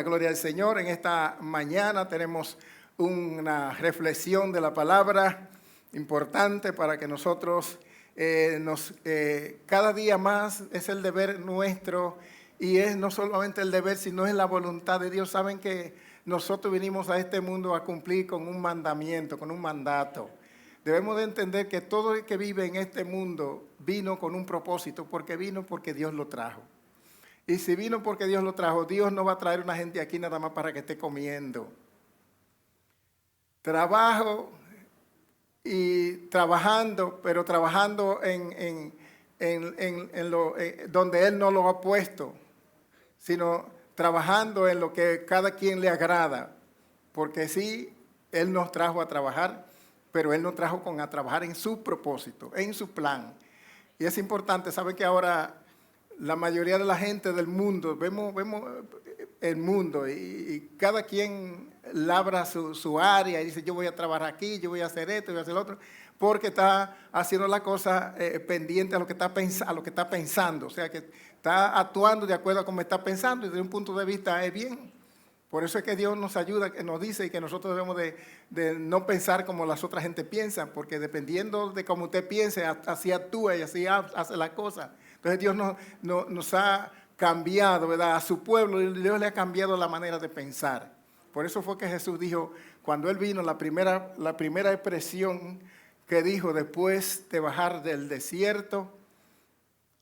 Gloria al Señor. En esta mañana tenemos una reflexión de la palabra importante para que nosotros cada día más es el deber nuestro, y es no solamente el deber, sino es la voluntad de Dios. Saben que nosotros vinimos a este mundo a cumplir con un mandamiento, con un mandato. Debemos de entender que todo el que vive en este mundo vino con un propósito, porque vino porque Dios lo trajo. Y si vino porque Dios lo trajo, Dios no va a traer una gente aquí nada más para que esté comiendo. Trabajo y trabajando, pero trabajando donde Él no lo ha puesto, sino trabajando en lo que cada quien le agrada. Porque sí, Él nos trajo a trabajar, pero Él nos trajo a trabajar en su propósito, en su plan. Y es importante, saben que ahora la mayoría de la gente del mundo, vemos el mundo y cada quien labra su área y dice: yo voy a trabajar aquí, yo voy a hacer esto, yo voy a hacer lo otro, porque está haciendo la cosa pendiente a lo que está pensando, o sea que está actuando de acuerdo a cómo está pensando, y desde un punto de vista es bien. Por eso es que Dios nos ayuda, que nos dice que nosotros debemos de no pensar como las otras gente piensan, porque dependiendo de cómo usted piense, así actúa y así hace la cosa. Entonces Dios nos ha cambiado, ¿verdad? A su pueblo, y Dios le ha cambiado la manera de pensar. Por eso fue que Jesús dijo, cuando Él vino, la primera expresión que dijo después de bajar del desierto,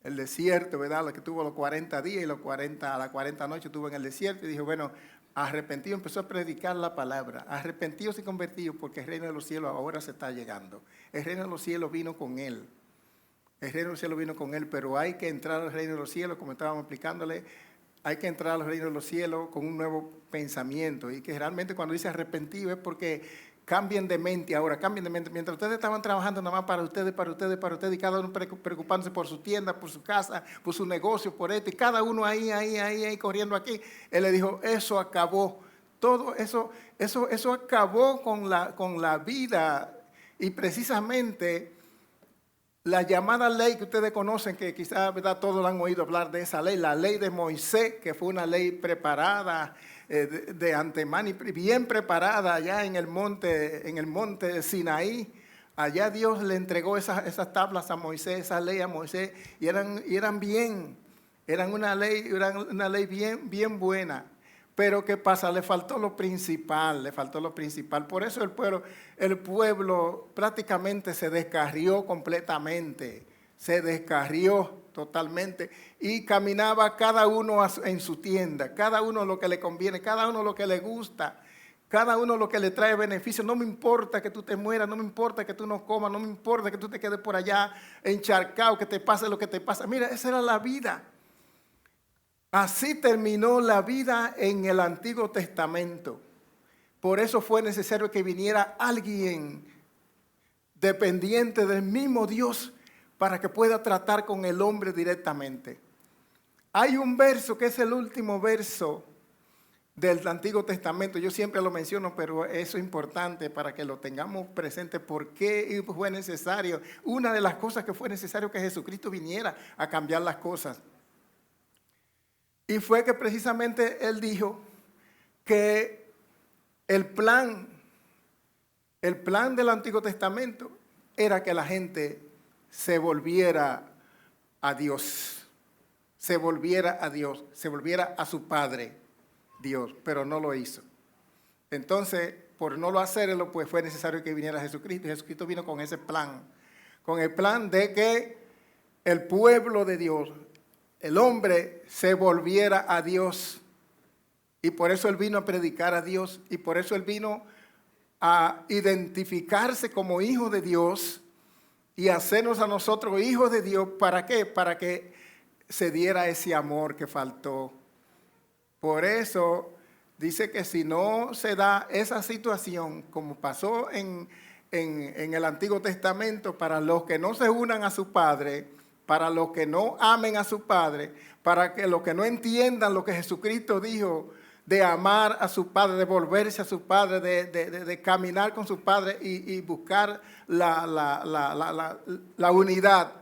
el desierto, ¿verdad? Lo que tuvo los 40 días y a las 40 noches estuvo en el desierto, y dijo, bueno, arrepentido, empezó a predicar la palabra, arrepentidos y convertidos, porque el reino de los cielos ahora se está llegando. El reino de los cielos vino con Él. El reino de los cielos vino con Él, pero hay que entrar al reino de los cielos, como estábamos explicándole, hay que entrar al reino de los cielos con un nuevo pensamiento, y que realmente cuando dice arrepentido es porque cambien de mente ahora, cambien de mente. Mientras ustedes estaban trabajando nada más para ustedes, y cada uno preocupándose por su tienda, por su casa, por su negocio, por esto, y cada uno ahí corriendo aquí, Él le dijo, eso acabó. Todo eso acabó con la vida, y precisamente la llamada ley que ustedes conocen, que quizás, ¿verdad?, todos han oído hablar de esa ley, la ley de Moisés, que fue una ley preparada de antemano y bien preparada allá en el monte Sinaí. Allá Dios le entregó esas tablas a Moisés, esa ley a Moisés, y eran una ley bien buena. Pero ¿qué pasa? Le faltó lo principal. Por eso el pueblo prácticamente se descarrió completamente, se descarrió totalmente, y caminaba cada uno en su tienda, cada uno lo que le conviene, cada uno lo que le gusta, cada uno lo que le trae beneficio. No me importa que tú te mueras, no me importa que tú no comas, no me importa que tú te quedes por allá encharcado, que te pase lo que te pasa. Mira, esa era la vida. Así terminó la vida en el Antiguo Testamento. Por eso fue necesario que viniera alguien dependiente del mismo Dios para que pueda tratar con el hombre directamente. Hay un verso que es el último verso del Antiguo Testamento. Yo siempre lo menciono, pero eso es importante para que lo tengamos presente. ¿Por qué fue necesario? Una de las cosas que fue necesario que Jesucristo viniera a cambiar las cosas. Y fue que precisamente Él dijo que el plan del Antiguo Testamento era que la gente se volviera a Dios, se volviera a su Padre Dios, pero no lo hizo. Entonces, por no lo hacerlo, pues fue necesario que viniera Jesucristo, y Jesucristo vino con ese plan, con el plan de que el pueblo de Dios, el hombre, se volviera a Dios. Y por eso Él vino a predicar a Dios, y por eso Él vino a identificarse como hijo de Dios y hacernos a nosotros hijos de Dios. ¿Para qué? Para que se diera ese amor que faltó. Por eso dice que si no se da esa situación, como pasó en el Antiguo Testamento, para los que no se unan a su Padre, para los que no amen a su Padre, para que los que no entiendan lo que Jesucristo dijo de amar a su Padre, de volverse a su Padre, de caminar con su Padre y buscar la unidad.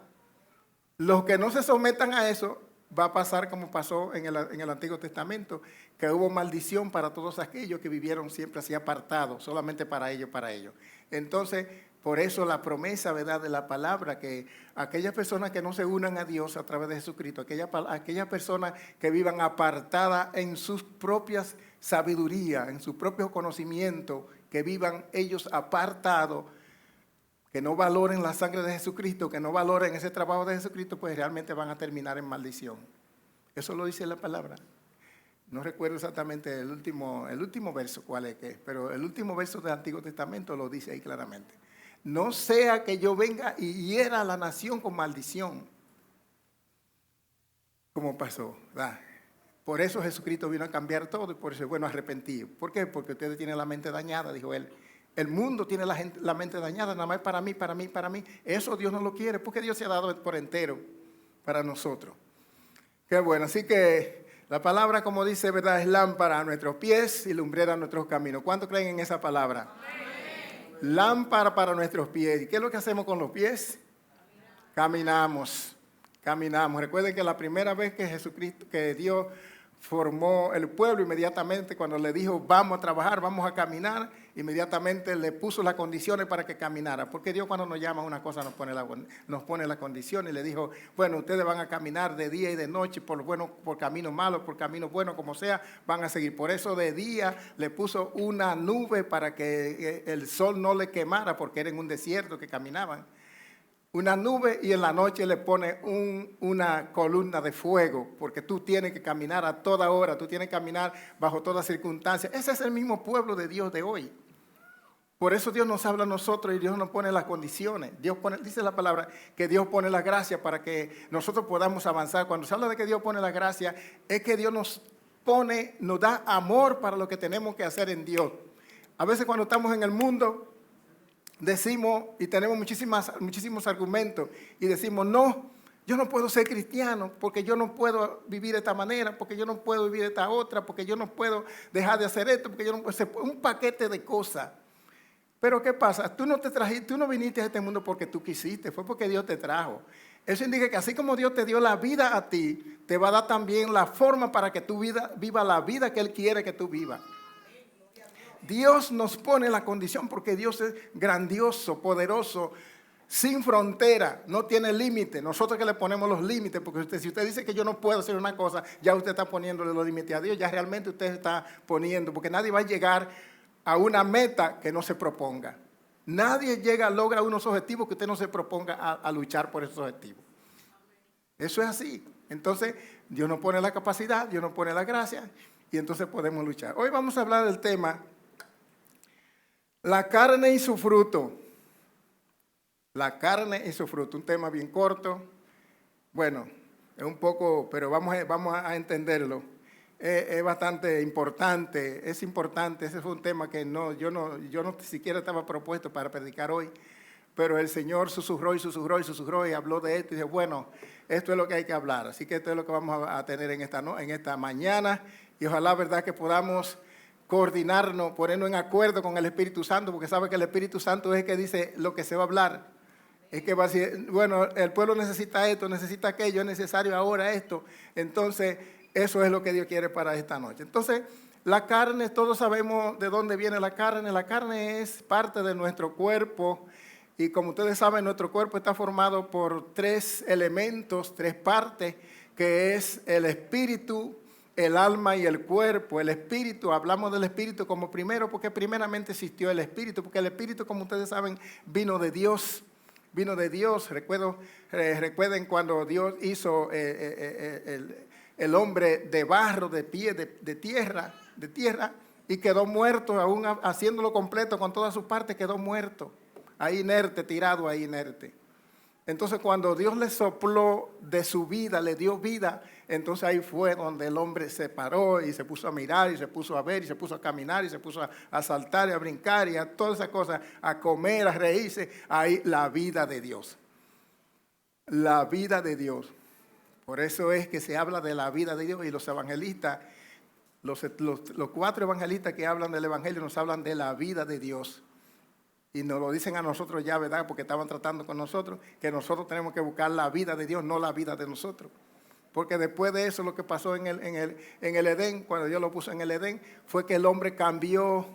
Los que no se sometan a eso va a pasar como pasó en el Antiguo Testamento, que hubo maldición para todos aquellos que vivieron siempre así apartados, solamente para ellos, para ellos. Entonces, por eso la promesa, ¿verdad?, de la palabra, que aquellas personas que no se unan a Dios a través de Jesucristo, aquellas personas que vivan apartadas en sus propias sabiduría, en su propio conocimiento, que vivan ellos apartados, que no valoren la sangre de Jesucristo, que no valoren ese trabajo de Jesucristo, pues realmente van a terminar en maldición. Eso lo dice la palabra. No recuerdo exactamente el último verso, cuál es que es, pero el último verso del Antiguo Testamento lo dice ahí claramente. No sea que yo venga y hiera a la nación con maldición, como pasó, ¿verdad? Por eso Jesucristo vino a cambiar todo y por eso es bueno arrepentido. ¿Por qué? Porque ustedes tienen la mente dañada, dijo él. El mundo tiene la mente dañada, nada más para mí, para mí, para mí. Eso Dios no lo quiere, porque Dios se ha dado por entero para nosotros. Qué bueno, así que la palabra, como dice, ¿verdad?, es lámpara a nuestros pies y lumbrera a nuestros caminos. ¿Cuántos creen en esa palabra? Amén. Lámpara para nuestros pies. ¿Y qué es lo que hacemos con los pies? Caminamos. Recuerden que la primera vez que Jesucristo, que Dios formó el pueblo, inmediatamente cuando le dijo vamos a trabajar, vamos a caminar, inmediatamente le puso las condiciones para que caminara, porque Dios cuando nos llama a una cosa nos pone la condición y le dijo, bueno, ustedes van a caminar de día y de noche, por caminos malos, por caminos buenos, como sea, van a seguir. Por eso de día le puso una nube para que el sol no le quemara, porque era en un desierto que caminaban. Una nube, y en la noche le pone una columna de fuego, porque tú tienes que caminar a toda hora, tú tienes que caminar bajo todas circunstancias. Ese es el mismo pueblo de Dios de hoy. Por eso Dios nos habla a nosotros y Dios nos pone las condiciones. Dice la palabra que Dios pone la gracia para que nosotros podamos avanzar. Cuando se habla de que Dios pone la gracia, es que Dios nos da amor para lo que tenemos que hacer en Dios. A veces cuando estamos en el mundo, decimos y tenemos muchísimos argumentos y decimos, no, yo no puedo ser cristiano porque yo no puedo vivir de esta manera, porque yo no puedo vivir de esta otra, porque yo no puedo dejar de hacer esto, porque yo no puedo hacer un paquete de cosas. Pero ¿qué pasa? Tú no viniste a este mundo porque tú quisiste, fue porque Dios te trajo. Eso indica que así como Dios te dio la vida a ti, te va a dar también la forma para que tú viva la vida que Él quiere que tú vivas. Dios nos pone la condición porque Dios es grandioso, poderoso, sin frontera, no tiene límite. Nosotros que le ponemos los límites, porque si usted dice que yo no puedo hacer una cosa, ya usted está poniéndole los límites a Dios, ya realmente usted está poniendo, porque nadie va a llegar a una meta que no se proponga. Nadie logra unos objetivos que usted no se proponga a luchar por esos objetivos. Eso es así. Entonces, Dios nos pone la capacidad, Dios nos pone la gracia, y entonces podemos luchar. Hoy vamos a hablar del tema la carne y su fruto. La carne y su fruto. Un tema bien corto. Bueno, es un poco, pero vamos a entenderlo. Es bastante importante. Es importante. Ese fue un tema que yo no siquiera estaba propuesto para predicar hoy. Pero el Señor susurró y habló de esto. Y dijo, bueno, esto es lo que hay que hablar. Así que esto es lo que vamos a tener en esta mañana. Y ojalá, verdad, que podamos coordinarnos, ponernos en acuerdo con el Espíritu Santo, porque sabe que el Espíritu Santo es el que dice lo que se va a hablar. Es que va a decir, bueno, el pueblo necesita esto, necesita aquello, es necesario ahora esto. Entonces, eso es lo que Dios quiere para esta noche. Entonces, la carne, todos sabemos de dónde viene la carne. La carne es parte de nuestro cuerpo. Y como ustedes saben, nuestro cuerpo está formado por 3 elementos, 3 partes, que es el espíritu, el alma y el cuerpo. El espíritu, hablamos del espíritu como primero porque primeramente existió el espíritu, porque el espíritu, como ustedes saben, vino de Dios. Recuerden cuando Dios hizo el hombre de barro, de pie, de tierra, y quedó muerto, aún haciéndolo completo con todas sus partes, quedó muerto, ahí inerte, tirado ahí inerte. Entonces cuando Dios le sopló de su vida, le dio vida, entonces ahí fue donde el hombre se paró y se puso a mirar y se puso a ver y se puso a caminar y se puso a saltar y a brincar y a todas esas cosas, a comer, a reírse. Ahí la vida de Dios. La vida de Dios. Por eso es que se habla de la vida de Dios y los evangelistas, los 4 evangelistas que hablan del evangelio nos hablan de la vida de Dios. Y nos lo dicen a nosotros ya, ¿verdad? Porque estaban tratando con nosotros, que nosotros tenemos que buscar la vida de Dios, no la vida de nosotros. porque después de eso lo que pasó en el Edén, cuando Dios lo puso en el Edén, fue que el hombre cambió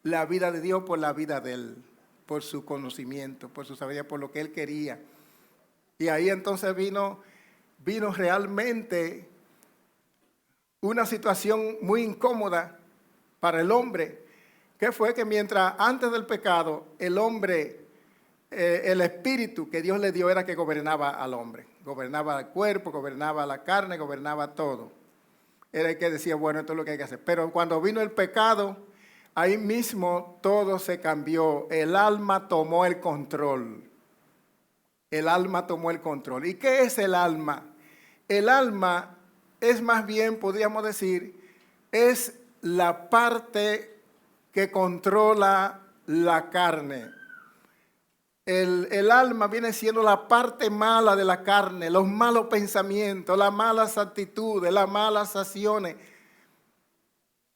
la vida de Dios por la vida de él, por su conocimiento, por su sabiduría, por lo que él quería. Y ahí entonces vino realmente una situación muy incómoda para el hombre, que fue que mientras antes del pecado el hombre, el espíritu que Dios le dio era que gobernaba al hombre, gobernaba el cuerpo, gobernaba la carne, gobernaba todo. Era el que decía, bueno, esto es lo que hay que hacer. Pero cuando vino el pecado, ahí mismo todo se cambió. El alma tomó el control. El alma tomó el control. ¿Y qué es el alma? El alma es más bien, podríamos decir, es la parte que controla la carne. El alma viene siendo la parte mala de la carne, los malos pensamientos, las malas actitudes, las malas acciones.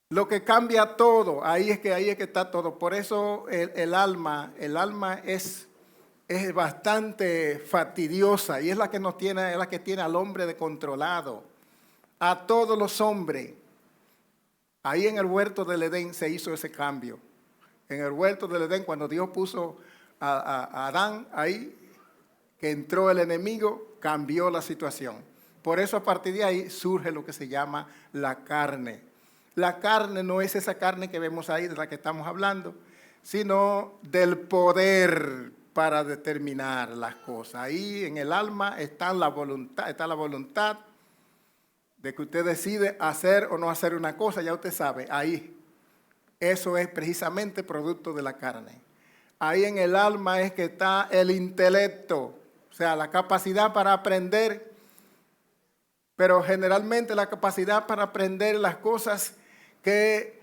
Lo que cambia todo, ahí es que está todo. Por eso el alma es bastante fastidiosa y es la que nos tiene, es la que tiene al hombre descontrolado. A todos los hombres. Ahí en el huerto del Edén se hizo ese cambio. En el huerto del Edén, cuando Dios puso a Adán ahí, que entró el enemigo, cambió la situación. Por eso a partir de ahí surge lo que se llama la carne. La carne no es esa carne que vemos ahí de la que estamos hablando, sino del poder para determinar las cosas. Ahí en el alma está la voluntad de que usted decide hacer o no hacer una cosa, ya usted sabe, ahí. Eso es precisamente producto de la carne. Ahí en el alma es que está el intelecto, o sea, la capacidad para aprender, pero generalmente la capacidad para aprender las cosas que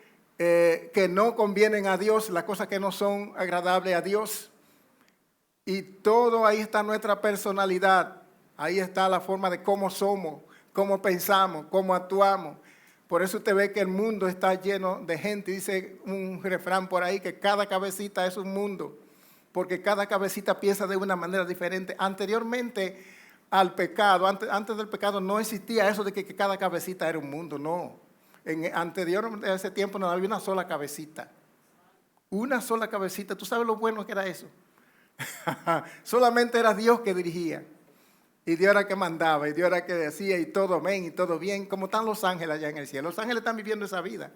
no convienen a Dios, las cosas que no son agradables a Dios. Y todo ahí está nuestra personalidad, ahí está la forma de cómo somos, cómo pensamos, cómo actuamos. Por eso usted ve que el mundo está lleno de gente. Dice un refrán por ahí que cada cabecita es un mundo, porque cada cabecita piensa de una manera diferente. Anteriormente al pecado, antes del pecado no existía eso de que cada cabecita era un mundo, no. Anterior a ese tiempo no había una sola cabecita. Una sola cabecita. ¿Tú sabes lo bueno que era eso? Solamente era Dios que dirigía. Y Dios era que mandaba, y Dios era que decía, y todo amén, y todo bien, como están los ángeles allá en el cielo. Los ángeles están viviendo esa vida.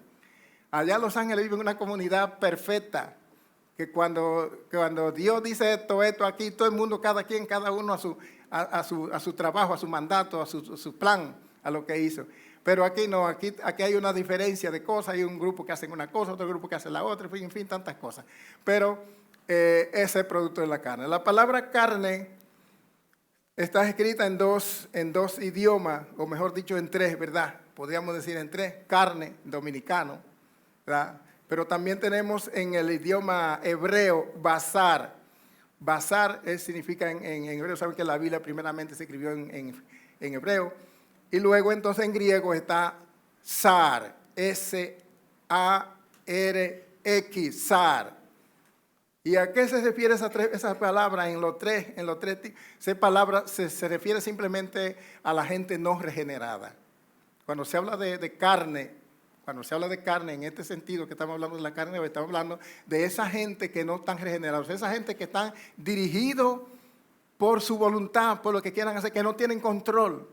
Allá los ángeles viven en una comunidad perfecta, que cuando Dios dice esto, aquí, todo el mundo, cada uno a su trabajo, a su mandato, a su plan, a lo que hizo. Pero aquí no, aquí hay una diferencia de cosas, hay un grupo que hace una cosa, otro grupo que hace la otra, en fin, tantas cosas. Pero ese es producto de la carne. La palabra carne está escrita en dos idiomas, o mejor dicho en tres, ¿verdad? Podríamos decir en tres, carne, dominicano, ¿verdad? Pero también tenemos en el idioma hebreo, basar. Basar significa en hebreo, saben que la Biblia primeramente se escribió en hebreo. Y luego entonces en griego está zar, S-A-R-X, zar. ¿Y a qué se refiere esa palabra en los tres? Esa palabra se refiere simplemente a la gente no regenerada. Cuando se habla de carne, en este sentido que estamos hablando de la carne, estamos hablando de esa gente que no están regenerados, esa gente que están dirigidos por su voluntad, por lo que quieran hacer, que no tienen control,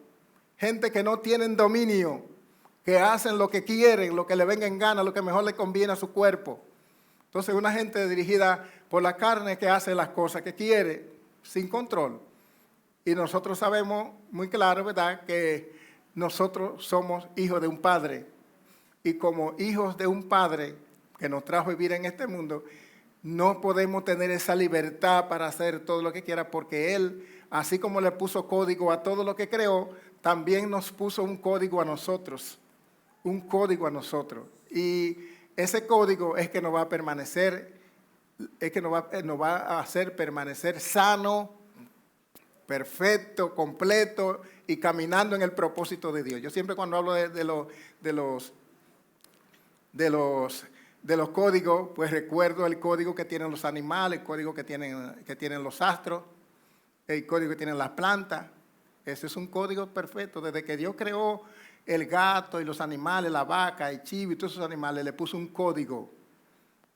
gente que no tienen dominio, que hacen lo que quieren, lo que le venga en gana, lo que mejor le conviene a su cuerpo. Entonces una gente dirigida por la carne que hace las cosas que quiere, sin control. Y nosotros sabemos muy claro, ¿verdad?, que nosotros somos hijos de un Padre. Y como hijos de un Padre que nos trajo a vivir en este mundo, no podemos tener esa libertad para hacer todo lo que quiera, porque Él, así como le puso código a todo lo que creó, también nos puso un código a nosotros. Un código a nosotros. Y ese código es que nos va a permanecer, nos va a hacer permanecer sano, perfecto, completo y caminando en el propósito de Dios. Yo siempre cuando hablo de los códigos, pues recuerdo el código que tienen los animales, el código que tienen los astros, el código que tienen las plantas, Ese es un código perfecto. Desde que Dios creó el gato y los animales, la vaca, el chivo y todos esos animales, le puso un código.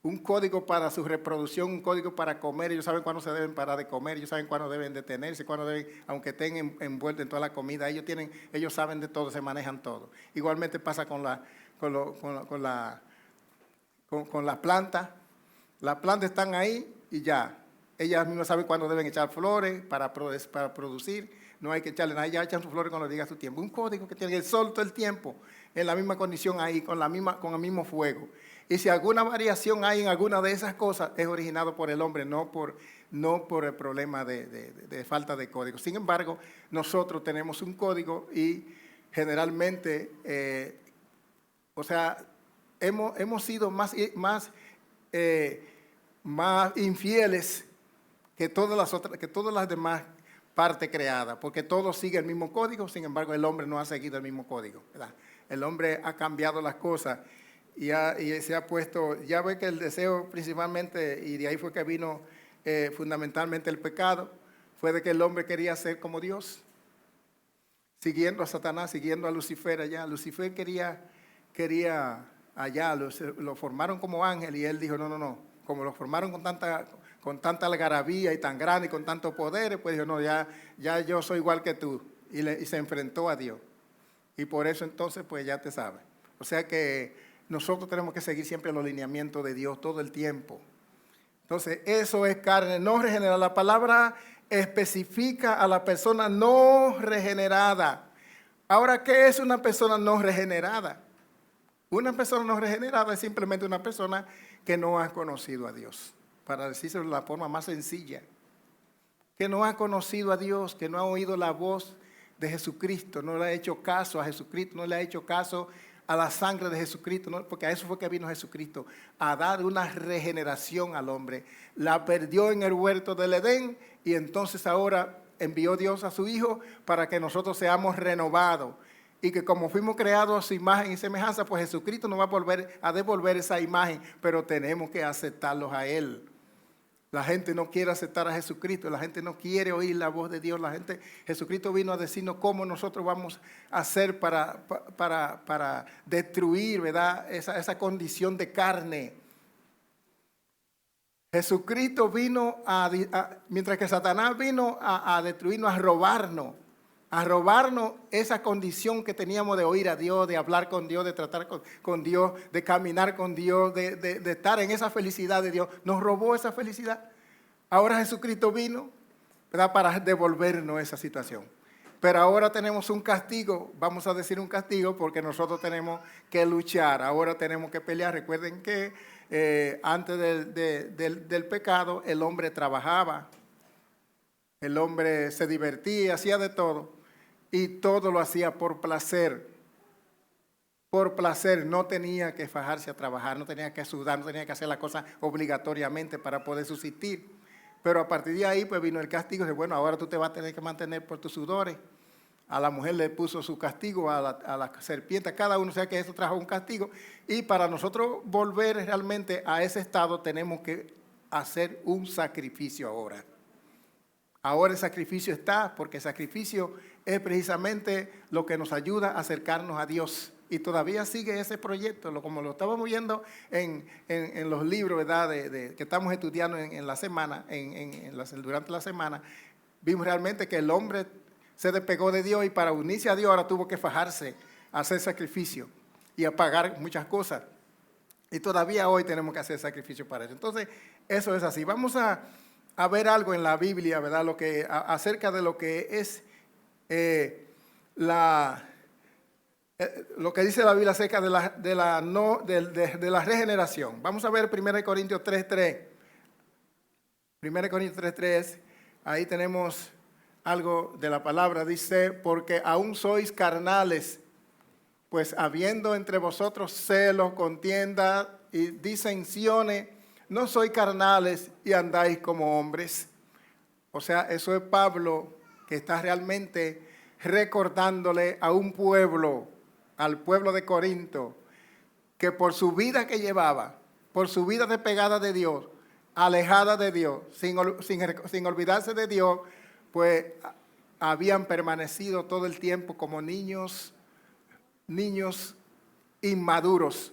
Un código para su reproducción, un código para comer. Ellos saben cuándo se deben parar de comer, ellos saben cuándo deben detenerse, cuándo deben, aunque estén envueltos en toda la comida, ellos saben de todo, se manejan todo. Igualmente pasa con las plantas. Las plantas están ahí y ya. Ellas mismas saben cuándo deben echar flores para producir. No hay que echarle nada, ya echan sus flores cuando diga su tiempo. Un código que tiene el sol todo el tiempo, en la misma condición ahí, con el mismo fuego. Y si alguna variación hay en alguna de esas cosas, es originado por el hombre, no por el problema de falta de código. Sin embargo, nosotros tenemos un código y generalmente, hemos sido más infieles que todas las demás partes creadas, porque todo sigue el mismo código. Sin embargo, el hombre no ha seguido el mismo código, ¿verdad? El hombre ha cambiado las cosas y se ha puesto, ya ve que el deseo principalmente, y de ahí fue que vino fundamentalmente el pecado, fue de que el hombre quería ser como Dios, siguiendo a Satanás, siguiendo a Lucifer allá. Lucifer quería allá, lo formaron como ángel y él dijo, no, como lo formaron con tanta algarabía y tan grande y con tanto poder, pues dijo, no, ya yo soy igual que tú, y se enfrentó a Dios. Y por eso entonces, pues ya te sabes. O sea que nosotros tenemos que seguir siempre los lineamientos de Dios todo el tiempo. Entonces, eso es carne no regenerada. La palabra especifica a la persona no regenerada. Ahora, ¿qué es una persona no regenerada? Una persona no regenerada es simplemente una persona que no ha conocido a Dios. Para decirlo de la forma más sencilla. Que no ha conocido a Dios, que no ha oído la voz de Jesucristo, no le ha hecho caso a Jesucristo, no le ha hecho caso a la sangre de Jesucristo, ¿no? Porque a eso fue que vino Jesucristo, a dar una regeneración al hombre. La perdió en el huerto del Edén y entonces ahora envió Dios a su Hijo para que nosotros seamos renovados. Y que como fuimos creados a su imagen y semejanza, pues Jesucristo nos va a devolver esa imagen, pero tenemos que aceptarlos a Él. La gente no quiere aceptar a Jesucristo, la gente no quiere oír la voz de Dios. Jesucristo vino a decirnos cómo nosotros vamos a hacer para destruir, ¿verdad?, esa condición de carne. Jesucristo vino mientras que Satanás vino a destruirnos, a robarnos esa condición que teníamos de oír a Dios, de hablar con Dios, de tratar con Dios, de caminar con Dios, de estar en esa felicidad de Dios. Nos robó esa felicidad. Ahora Jesucristo vino, ¿verdad?, para devolvernos esa situación. Pero ahora tenemos un castigo, vamos a decir un castigo, porque nosotros tenemos que luchar. Ahora tenemos que pelear. Recuerden que antes del pecado el hombre trabajaba, el hombre se divertía, hacía de todo. Y todo lo hacía por placer. Por placer, no tenía que fajarse a trabajar, no tenía que sudar, no tenía que hacer la cosa obligatoriamente para poder subsistir. Pero a partir de ahí, pues vino el castigo. Dice, bueno, ahora tú te vas a tener que mantener por tus sudores. A la mujer le puso su castigo, a la serpiente, a cada uno, o sea que eso trajo un castigo. Y para nosotros volver realmente a ese estado, tenemos que hacer un sacrificio ahora. Ahora el sacrificio está, porque el sacrificio es precisamente lo que nos ayuda a acercarnos a Dios. Y todavía sigue ese proyecto, como lo estábamos viendo en los libros, ¿verdad?, que estamos estudiando en la semana, durante la semana. Vimos realmente que el hombre se despegó de Dios y para unirse a Dios ahora tuvo que fajarse, a hacer sacrificio y a pagar muchas cosas. Y todavía hoy tenemos que hacer sacrificio para eso. Entonces, eso es así. Vamos a ver algo en la Biblia, ¿verdad?, acerca de lo que es lo que dice la Biblia acerca de la regeneración. Vamos a ver 1 Corintios 3:3. 1 Corintios 3:3, ahí tenemos algo de la palabra. Dice, porque aún sois carnales, pues habiendo entre vosotros celos, contiendas y disensiones, no sois carnales y andáis como hombres. O sea, eso es Pablo que está realmente recordándole a un pueblo, al pueblo de Corinto, que por su vida que llevaba, por su vida despegada de Dios, alejada de Dios, sin olvidarse de Dios, pues habían permanecido todo el tiempo como niños inmaduros,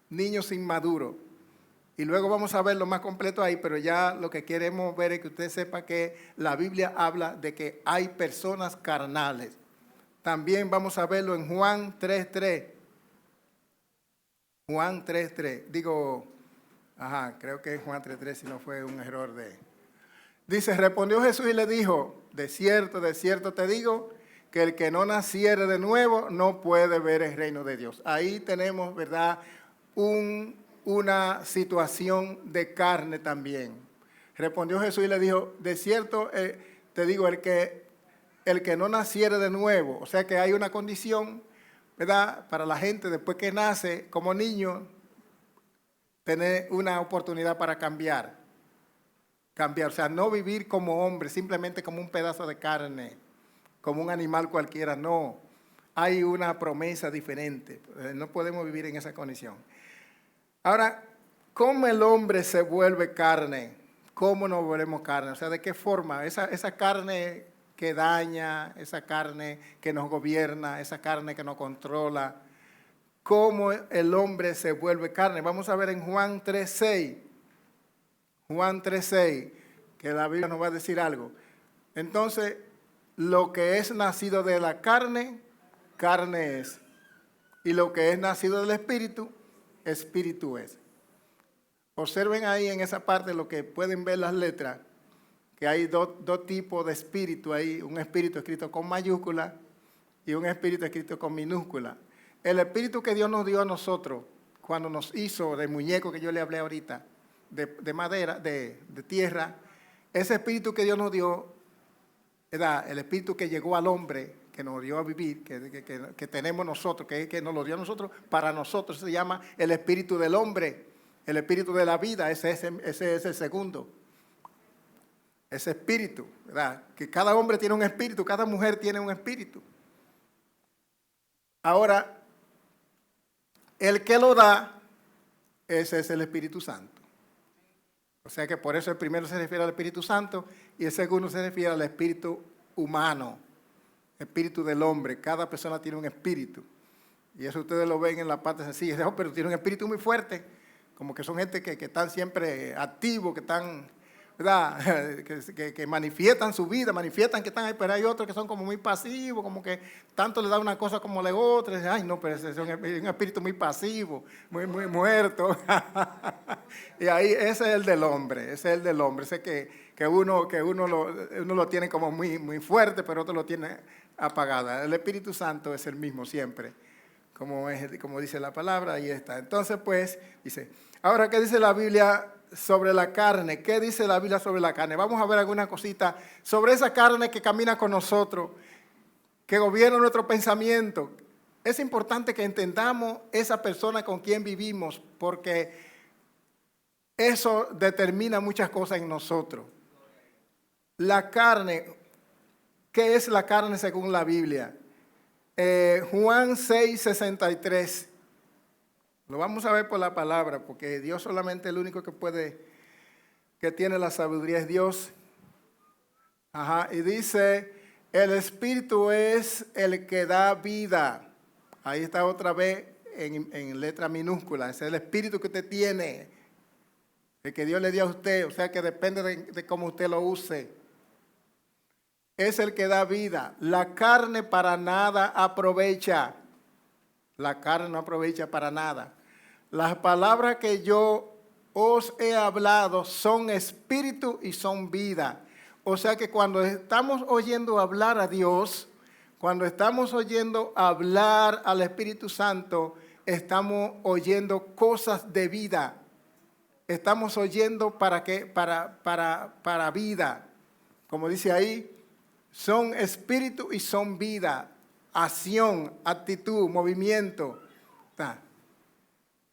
niños inmaduros. Y luego vamos a ver lo más completo ahí, pero ya lo que queremos ver es que usted sepa que la Biblia habla de que hay personas carnales. También vamos a verlo en Juan 3:3. Juan 3:3. Creo que es Juan 3:3, si no fue un error de... Dice, respondió Jesús y le dijo, de cierto te digo, que el que no naciere de nuevo no puede ver el reino de Dios. Ahí tenemos, ¿verdad?, una situación de carne también. Respondió Jesús y le dijo, de cierto te digo, el que no naciere de nuevo, o sea que hay una condición, ¿verdad?, para la gente después que nace como niño, tener una oportunidad para cambiar, o sea, no vivir como hombre, simplemente como un pedazo de carne, como un animal cualquiera, no. Hay una promesa diferente, no podemos vivir en esa condición. Ahora, ¿cómo el hombre se vuelve carne? ¿Cómo nos volvemos carne? O sea, ¿de qué forma? Esa carne que daña, esa carne que nos gobierna, esa carne que nos controla. ¿Cómo el hombre se vuelve carne? Vamos a ver en Juan 3:6. Juan 3:6, que la Biblia nos va a decir algo. Entonces, lo que es nacido de la carne, carne es. Y lo que es nacido del espíritu, espíritu es. Observen ahí en esa parte lo que pueden ver las letras, que hay dos tipos de espíritu ahí, un espíritu escrito con mayúscula y un espíritu escrito con minúscula. El espíritu que Dios nos dio a nosotros, cuando nos hizo de muñeco que yo le hablé ahorita, de madera, de tierra, ese espíritu que Dios nos dio, era el espíritu que llegó al hombre, que nos dio a vivir, que tenemos nosotros, que nos lo dio a nosotros, para nosotros se llama el espíritu del hombre, el espíritu de la vida, ese es el segundo. Ese espíritu, ¿verdad? Que cada hombre tiene un espíritu, cada mujer tiene un espíritu. Ahora, el que lo da, ese es el Espíritu Santo. O sea que por eso el primero se refiere al Espíritu Santo y el segundo se refiere al espíritu humano, espíritu del hombre. Cada persona tiene un espíritu. Y eso ustedes lo ven en la parte sencilla. Pero tiene un espíritu muy fuerte, como que son gente que están siempre activos, que están, ¿verdad?, que manifiestan su vida, manifiestan que están ahí, pero hay otros que son como muy pasivos, como que tanto le da una cosa como le otra. Y dicen, ay, no, pero ese es un espíritu muy pasivo, muy muerto. Y ahí ese es el del hombre, ese que uno lo tiene como muy fuerte, pero otro lo tiene apagado. El Espíritu Santo es el mismo siempre, como dice la palabra, ahí está. Entonces, pues, dice, ahora, ¿qué dice la Biblia sobre la carne? ¿Qué dice la Biblia sobre la carne? Vamos a ver alguna cosita sobre esa carne que camina con nosotros, que gobierna nuestro pensamiento. Es importante que entendamos esa persona con quien vivimos, porque eso determina muchas cosas en nosotros. La carne, ¿qué es la carne según la Biblia? Juan 6:63. Lo vamos a ver por la palabra, porque Dios solamente el único que tiene la sabiduría es Dios. Y dice, el Espíritu es el que da vida. Ahí está otra vez en letra minúscula. Es el Espíritu que usted tiene, el que Dios le dio a usted, o sea que depende de cómo usted lo use. Es el que da vida. La carne para nada aprovecha. La carne no aprovecha para nada. Las palabras que yo os he hablado son espíritu y son vida. O sea que cuando estamos oyendo hablar a Dios, cuando estamos oyendo hablar al Espíritu Santo, estamos oyendo cosas de vida. Estamos oyendo para vida. Como dice ahí, son espíritu y son vida, acción, actitud, movimiento.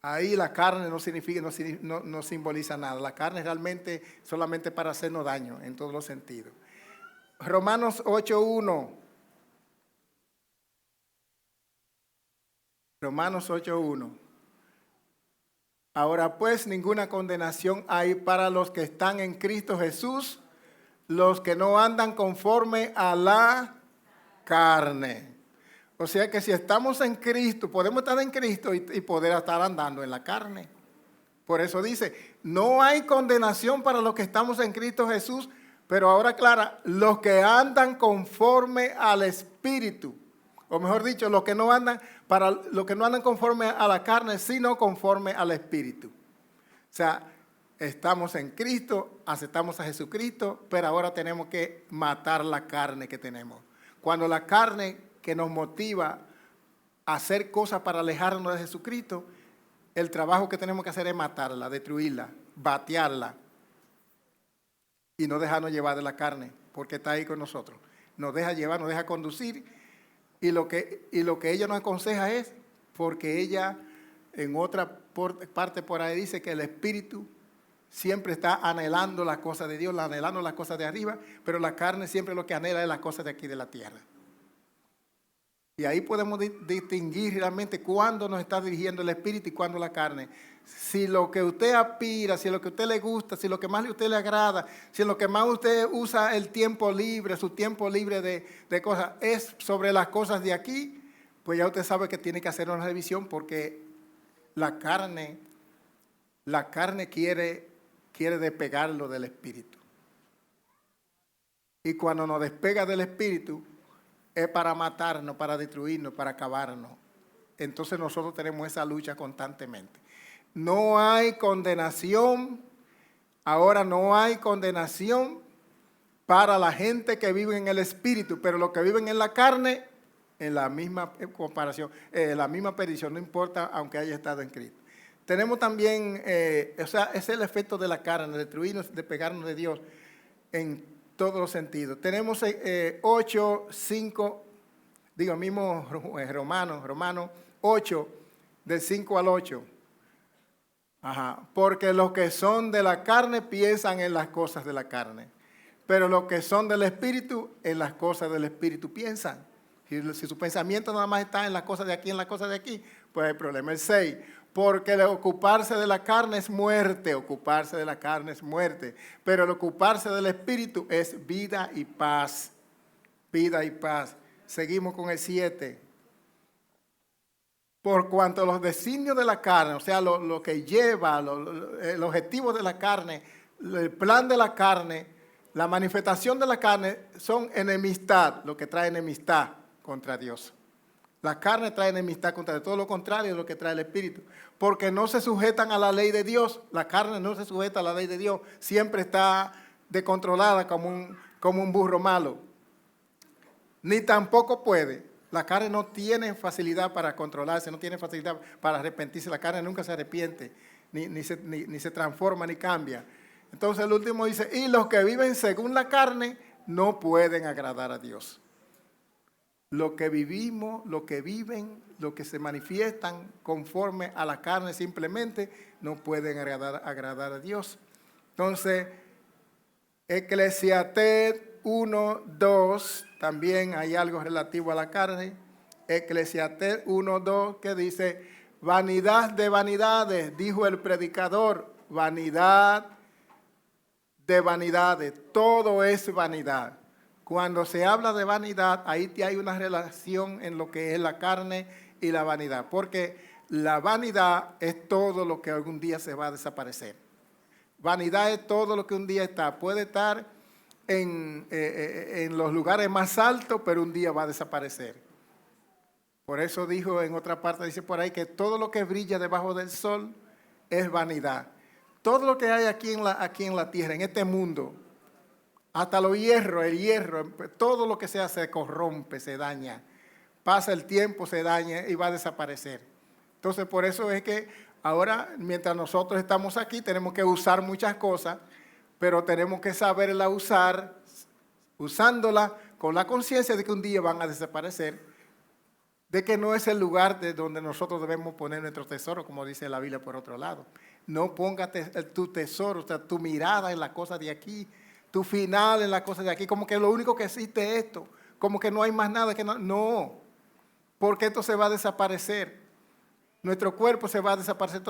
Ahí la carne no simboliza nada. La carne es realmente solamente para hacernos daño en todos los sentidos. Romanos 8:1. Romanos 8:1. Ahora pues ninguna condenación hay para los que están en Cristo Jesús, los que no andan conforme a la carne. O sea que si estamos en Cristo, podemos estar en Cristo y poder estar andando en la carne. Por eso dice, no hay condenación para los que estamos en Cristo Jesús, pero ahora aclara, los que andan conforme al Espíritu. O mejor dicho, los que no andan conforme a la carne, sino conforme al Espíritu. O sea, estamos en Cristo, aceptamos a Jesucristo, pero ahora tenemos que matar la carne que tenemos. Cuando la carne que nos motiva a hacer cosas para alejarnos de Jesucristo, el trabajo que tenemos que hacer es matarla, destruirla, batearla y no dejarnos llevar de la carne, porque está ahí con nosotros. Nos deja llevar, nos deja conducir y lo que ella nos aconseja es, porque ella en otra parte por ahí dice que el Espíritu siempre está anhelando las cosas de Dios, anhelando las cosas de arriba, pero la carne siempre lo que anhela es las cosas de aquí de la tierra. Y ahí podemos distinguir realmente cuándo nos está dirigiendo el Espíritu y cuándo la carne. Si lo que usted aspira, si lo que a usted le gusta, si lo que más a usted le agrada, si lo que más usted usa el tiempo libre, su tiempo libre de cosas, es sobre las cosas de aquí, pues ya usted sabe que tiene que hacer una revisión porque la carne quiere despegarlo del Espíritu. Y cuando nos despega del Espíritu, es para matarnos, para destruirnos, para acabarnos. Entonces nosotros tenemos esa lucha constantemente. No hay condenación, ahora no hay condenación para la gente que vive en el Espíritu, pero los que viven en la carne, en la misma comparación, la misma perdición, no importa aunque haya estado en Cristo. Tenemos también, ese es el efecto de la carne, destruirnos, despegarnos de Dios en todos los sentidos. Tenemos 8, 5, digo mismo Romanos 8, del 5 al 8. Porque los que son de la carne piensan en las cosas de la carne, pero los que son del Espíritu, en las cosas del Espíritu piensan. Si su pensamiento nada más está en las cosas de aquí, pues hay problema. El 6. Porque el ocuparse de la carne es muerte, pero el ocuparse del Espíritu es vida y paz. Seguimos con el 7. Por cuanto los designios de la carne, o sea, lo que lleva, el objetivo de la carne, el plan de la carne, la manifestación de la carne son enemistad, lo que trae enemistad contra Dios. La carne trae enemistad contra Dios, todo lo contrario de lo que trae el Espíritu. Porque no se sujetan a la ley de Dios. La carne no se sujeta a la ley de Dios. Siempre está descontrolada como un burro malo. Ni tampoco puede. La carne no tiene facilidad para controlarse, no tiene facilidad para arrepentirse. La carne nunca se arrepiente, ni se transforma, ni cambia. Entonces el último dice, y los que viven según la carne no pueden agradar a Dios. Lo que vivimos, lo que viven, lo que se manifiestan conforme a la carne simplemente no pueden agradar a Dios. Entonces, Eclesiastés 1, 2, también hay algo relativo a la carne. Eclesiastés 1, 2 que dice, vanidad de vanidades, dijo el predicador, vanidad de vanidades, todo es vanidad. Cuando se habla de vanidad, ahí hay una relación en lo que es la carne y la vanidad. Porque la vanidad es todo lo que algún día se va a desaparecer. Vanidad es todo lo que un día está. Puede estar en los lugares más altos, pero un día va a desaparecer. Por eso dijo en otra parte, dice por ahí, que todo lo que brilla debajo del sol es vanidad. Todo lo que hay aquí en la tierra, en este mundo, hasta el hierro, todo lo que sea se corrompe, se daña. Pasa el tiempo, se daña y va a desaparecer. Entonces, por eso es que ahora, mientras nosotros estamos aquí, tenemos que usar muchas cosas, pero tenemos que saberla usar, usándola con la conciencia de que un día van a desaparecer, de que no es el lugar de donde nosotros debemos poner nuestro tesoro, como dice la Biblia por otro lado. No pongas tu tesoro, o sea, tu mirada en las cosas de aquí, tu final en las cosas de aquí, como que lo único que existe es esto, como que no hay más nada, no, porque esto se va a desaparecer. Nuestro cuerpo se va a desaparecer,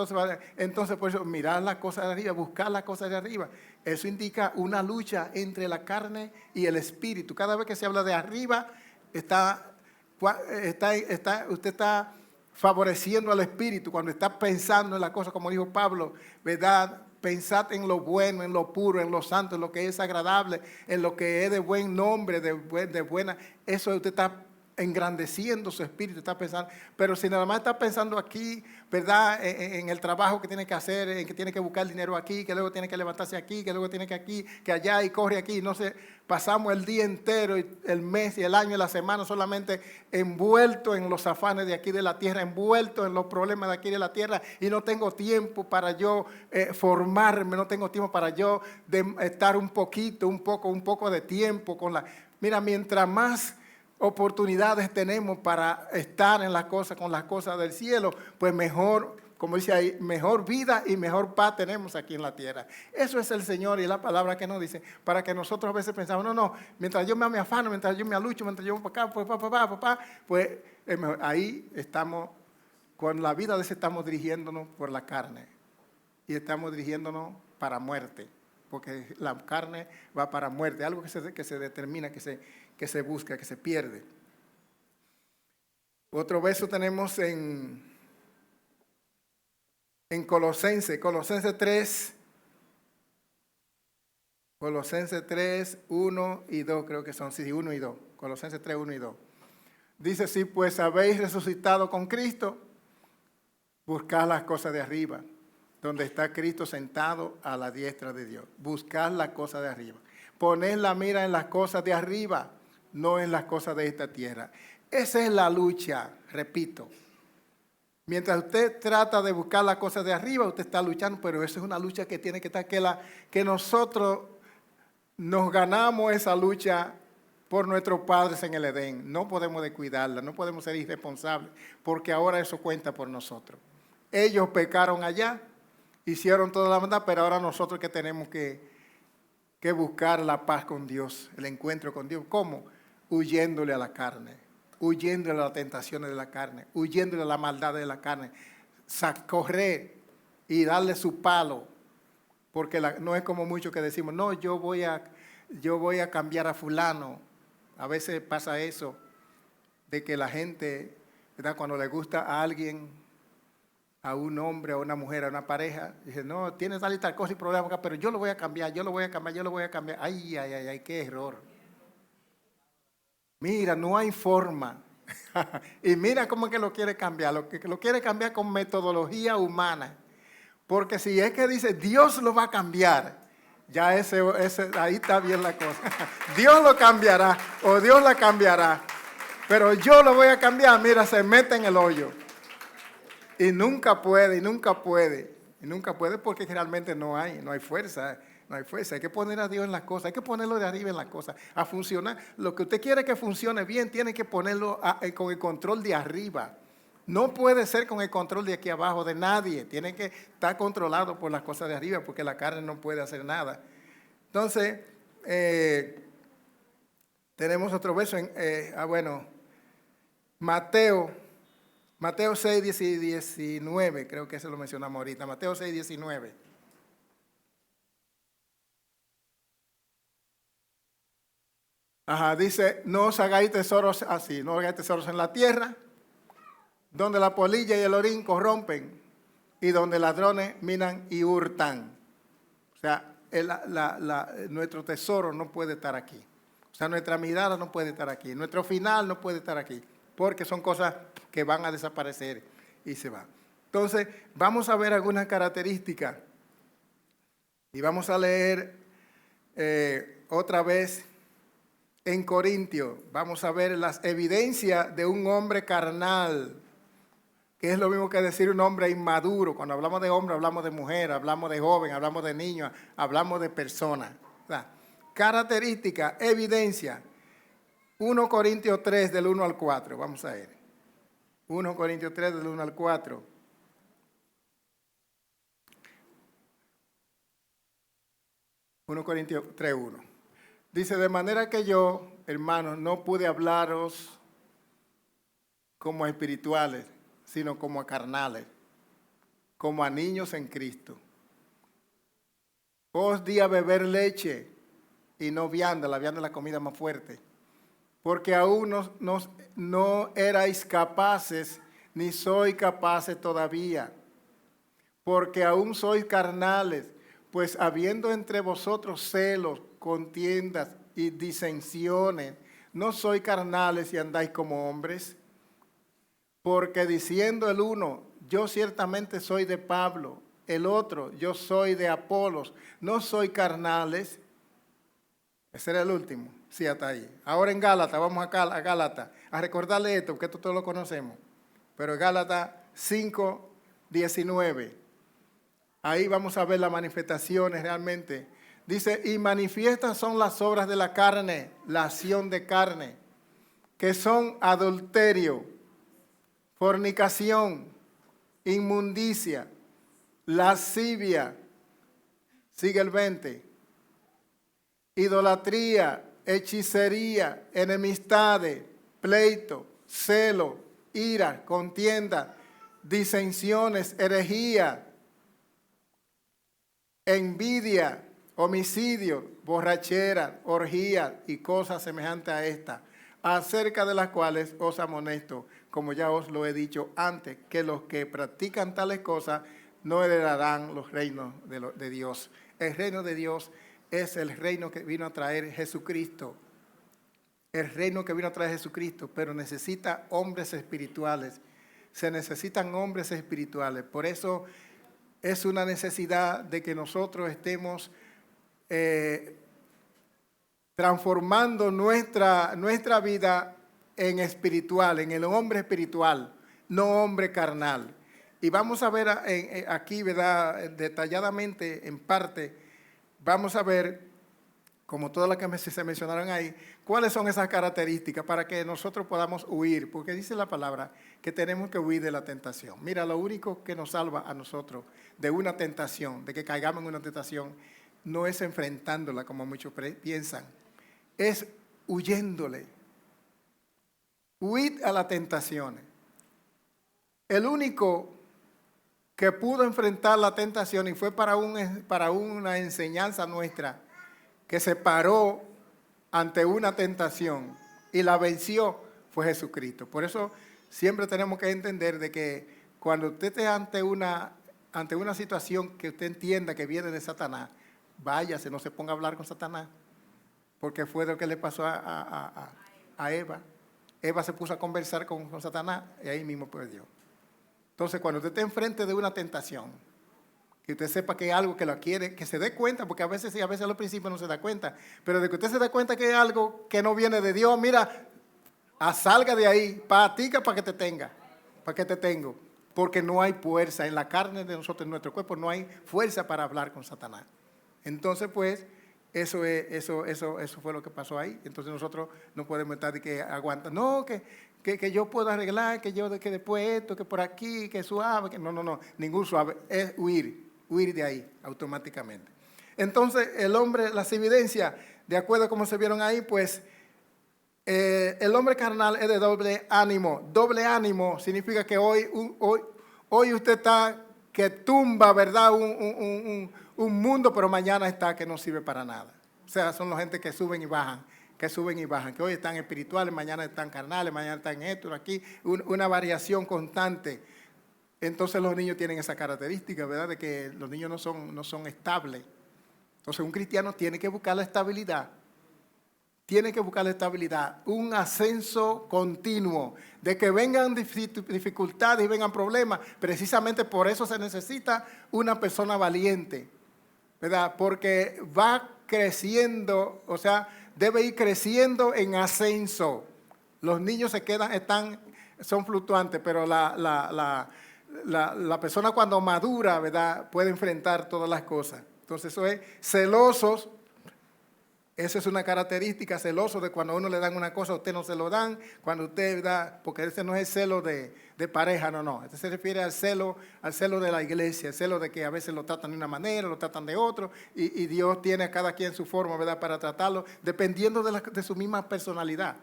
entonces por eso mirar las cosas de arriba, buscar las cosas de arriba. Eso indica una lucha entre la carne y el espíritu. Cada vez que se habla de arriba, usted está favoreciendo al espíritu cuando está pensando en las cosas, como dijo Pablo, ¿verdad? Pensad en lo bueno, en lo puro, en lo santo, en lo que es agradable, en lo que es de buen nombre, de buena. Eso usted está engrandeciendo su espíritu, está pensando. Pero si nada más está pensando aquí, ¿verdad? En el trabajo que tiene que hacer, en que tiene que buscar dinero aquí, que luego tiene que levantarse aquí, que luego tiene que aquí, que allá y corre aquí. No sé, pasamos el día entero, el mes y el año y la semana solamente envuelto en los afanes de aquí de la tierra, envuelto en los problemas de aquí de la tierra, y no tengo tiempo para yo formarme, no tengo tiempo para yo estar un poco de tiempo con la... Mira, mientras más oportunidades tenemos para estar en las cosas, con las cosas del cielo, pues mejor, como dice ahí, mejor vida y mejor paz tenemos aquí en la tierra. Eso es el Señor y la palabra que nos dice, para que nosotros a veces pensamos, no, mientras yo me afano, mientras yo me alucho, mientras yo para acá, pues ahí estamos, con la vida de ese estamos dirigiéndonos por la carne y estamos dirigiéndonos para muerte, porque la carne va para muerte, algo que se determina, que se busca, que se pierde. Otro verso tenemos en Colosenses 3, 1 y 2, creo que son, sí, 1 y 2. Colosenses 3, 1 y 2. Dice, si pues habéis resucitado con Cristo, buscad las cosas de arriba, donde está Cristo sentado a la diestra de Dios. Buscad las cosas de arriba. Poned la mira en las cosas de arriba, no en las cosas de esta tierra. Esa es la lucha, repito. Mientras usted trata de buscar las cosas de arriba, usted está luchando, pero esa es una lucha que tiene que estar, que nosotros nos ganamos esa lucha por nuestros padres en el Edén. No podemos descuidarla, no podemos ser irresponsables, porque ahora eso cuenta por nosotros. Ellos pecaron allá, hicieron toda la maldad, pero ahora nosotros que tenemos que buscar la paz con Dios, el encuentro con Dios. ¿Cómo? Huyéndole a la carne, huyéndole a las tentaciones de la carne, huyéndole a la maldad de la carne. Correr y darle su palo, porque no es como muchos que decimos, no, yo voy a cambiar a fulano. A veces pasa eso, de que la gente, ¿verdad? Cuando le gusta a alguien, a un hombre, a una mujer, a una pareja, dice, no, tienes tal y tal cosa y problema acá, pero yo lo voy a cambiar. Ay, qué error. Mira, no hay forma. Y mira cómo es que lo quiere cambiar. Lo quiere cambiar con metodología humana. Porque si es que dice, Dios lo va a cambiar, ya ahí está bien la cosa. Dios lo cambiará o Dios la cambiará. Pero yo lo voy a cambiar, mira, se mete en el hoyo. Y nunca puede porque realmente no hay fuerza. No hay fuerza, hay que poner a Dios en las cosas, hay que ponerlo de arriba en las cosas, a funcionar. Lo que usted quiere que funcione bien, tiene que ponerlo con el control de arriba. No puede ser con el control de aquí abajo de nadie, tiene que estar controlado por las cosas de arriba, porque la carne no puede hacer nada. Entonces, tenemos otro verso, Mateo 6, 19, creo que eso lo mencionamos ahorita, Mateo 6, 19. Dice, no os hagáis tesoros así, no hagáis tesoros en la tierra, donde la polilla y el orín corrompen, y donde ladrones minan y hurtan. O sea, nuestro tesoro no puede estar aquí. O sea, nuestra mirada no puede estar aquí, nuestro final no puede estar aquí, porque son cosas que van a desaparecer y se van. Entonces, vamos a ver algunas características, y vamos a leer otra vez en Corintios. Vamos a ver las evidencias de un hombre carnal, que es lo mismo que decir un hombre inmaduro. Cuando hablamos de hombre, hablamos de mujer, hablamos de joven, hablamos de niño, hablamos de persona. Característica, evidencia. 1 Corintios 3, del 1 al 4. Vamos a ver. 1 Corintios 3, del 1 al 4. Corintios 3, 1. Dice, de manera que yo, hermanos, no pude hablaros como espirituales, sino como a carnales, como a niños en Cristo. Os di a beber leche y no vianda, la vianda es la comida más fuerte, porque aún no erais capaces, ni sois capaces todavía, porque aún sois carnales, pues habiendo entre vosotros celos, contiendas y disensiones, ¿no sois carnales y andáis como hombres? Porque diciendo el uno, yo ciertamente soy de Pablo, el otro, yo soy de Apolos, ¿no soy carnales? Ese era el último, sí, hasta ahí. Ahora en Gálatas, vamos a Gálatas, a recordarle esto, porque esto todos lo conocemos. Pero Gálatas 5, 19, ahí vamos a ver las manifestaciones realmente. Dice, y manifiestas son las obras de la carne, la acción de carne, que son adulterio, fornicación, inmundicia, lascivia, sigue el 20, idolatría, hechicería, enemistades, pleito, celo, ira, contienda, disensiones, herejía, envidia, homicidio, borrachera, orgía y cosas semejantes a esta, acerca de las cuales os amonesto, como ya os lo he dicho antes, que los que practican tales cosas no heredarán los reinos de Dios. El reino de Dios es el reino que vino a traer Jesucristo. El reino que vino a traer Jesucristo, pero necesita hombres espirituales. Se necesitan hombres espirituales. Por eso es una necesidad de que nosotros estemos transformando nuestra vida en espiritual, en el hombre espiritual, no hombre carnal. Y vamos a ver aquí, ¿verdad? Detalladamente, en parte, vamos a ver, como todas las que se mencionaron ahí, cuáles son esas características para que nosotros podamos huir, porque dice la palabra que tenemos que huir de la tentación. Mira, lo único que nos salva a nosotros de una tentación, de que caigamos en una tentación, no es enfrentándola como muchos piensan, es huyéndole. Huid a las tentaciones. El único que pudo enfrentar la tentación y fue para una enseñanza nuestra, que se paró ante una tentación y la venció, fue Jesucristo. Por eso siempre tenemos que entender de que cuando usted esté ante una situación que usted entienda que viene de Satanás, váyase, no se ponga a hablar con Satanás, porque fue lo que le pasó a Eva. Eva se puso a conversar con Satanás y ahí mismo perdió. Entonces, cuando usted esté enfrente de una tentación, que usted sepa que es algo que lo quiere, que se dé cuenta, porque a veces a los principios no se da cuenta, pero de que usted se dé cuenta que es algo que no viene de Dios, mira, salga de ahí, patica para que te tenga, para que te tengo, porque no hay fuerza en la carne de nosotros, en nuestro cuerpo, no hay fuerza para hablar con Satanás. Entonces, pues, eso fue lo que pasó ahí. Entonces nosotros no podemos estar de que aguanta, no, que yo puedo arreglar, que después esto, que por aquí, que suave, que no, ningún suave, es huir de ahí automáticamente. Entonces el hombre, las evidencias, de acuerdo a cómo se vieron ahí, pues el hombre carnal es de doble ánimo. Doble ánimo significa que hoy usted está que tumba, ¿verdad? Un mundo, pero mañana está que no sirve para nada. O sea, son la gente que suben y bajan, que hoy están espirituales, mañana están carnales, mañana están esto, aquí, una variación constante. Entonces los niños tienen esa característica, ¿verdad? De que los niños no son estables. Entonces un cristiano tiene que buscar la estabilidad. Un ascenso continuo, de que vengan dificultades y vengan problemas. Precisamente por eso se necesita una persona valiente, ¿verdad? Porque va creciendo, o sea, debe ir creciendo en ascenso. Los niños son fluctuantes, pero la persona cuando madura, ¿verdad?, puede enfrentar todas las cosas. Entonces eso es celosos. Esa es una característica, celoso de cuando a uno le dan una cosa, a usted no se lo dan, cuando usted da, porque ese no es celo de pareja, no. Este se refiere al celo de la iglesia, el celo de que a veces lo tratan de una manera, lo tratan de otro, y Dios tiene a cada quien su forma, ¿verdad?, para tratarlo, dependiendo de su misma personalidad.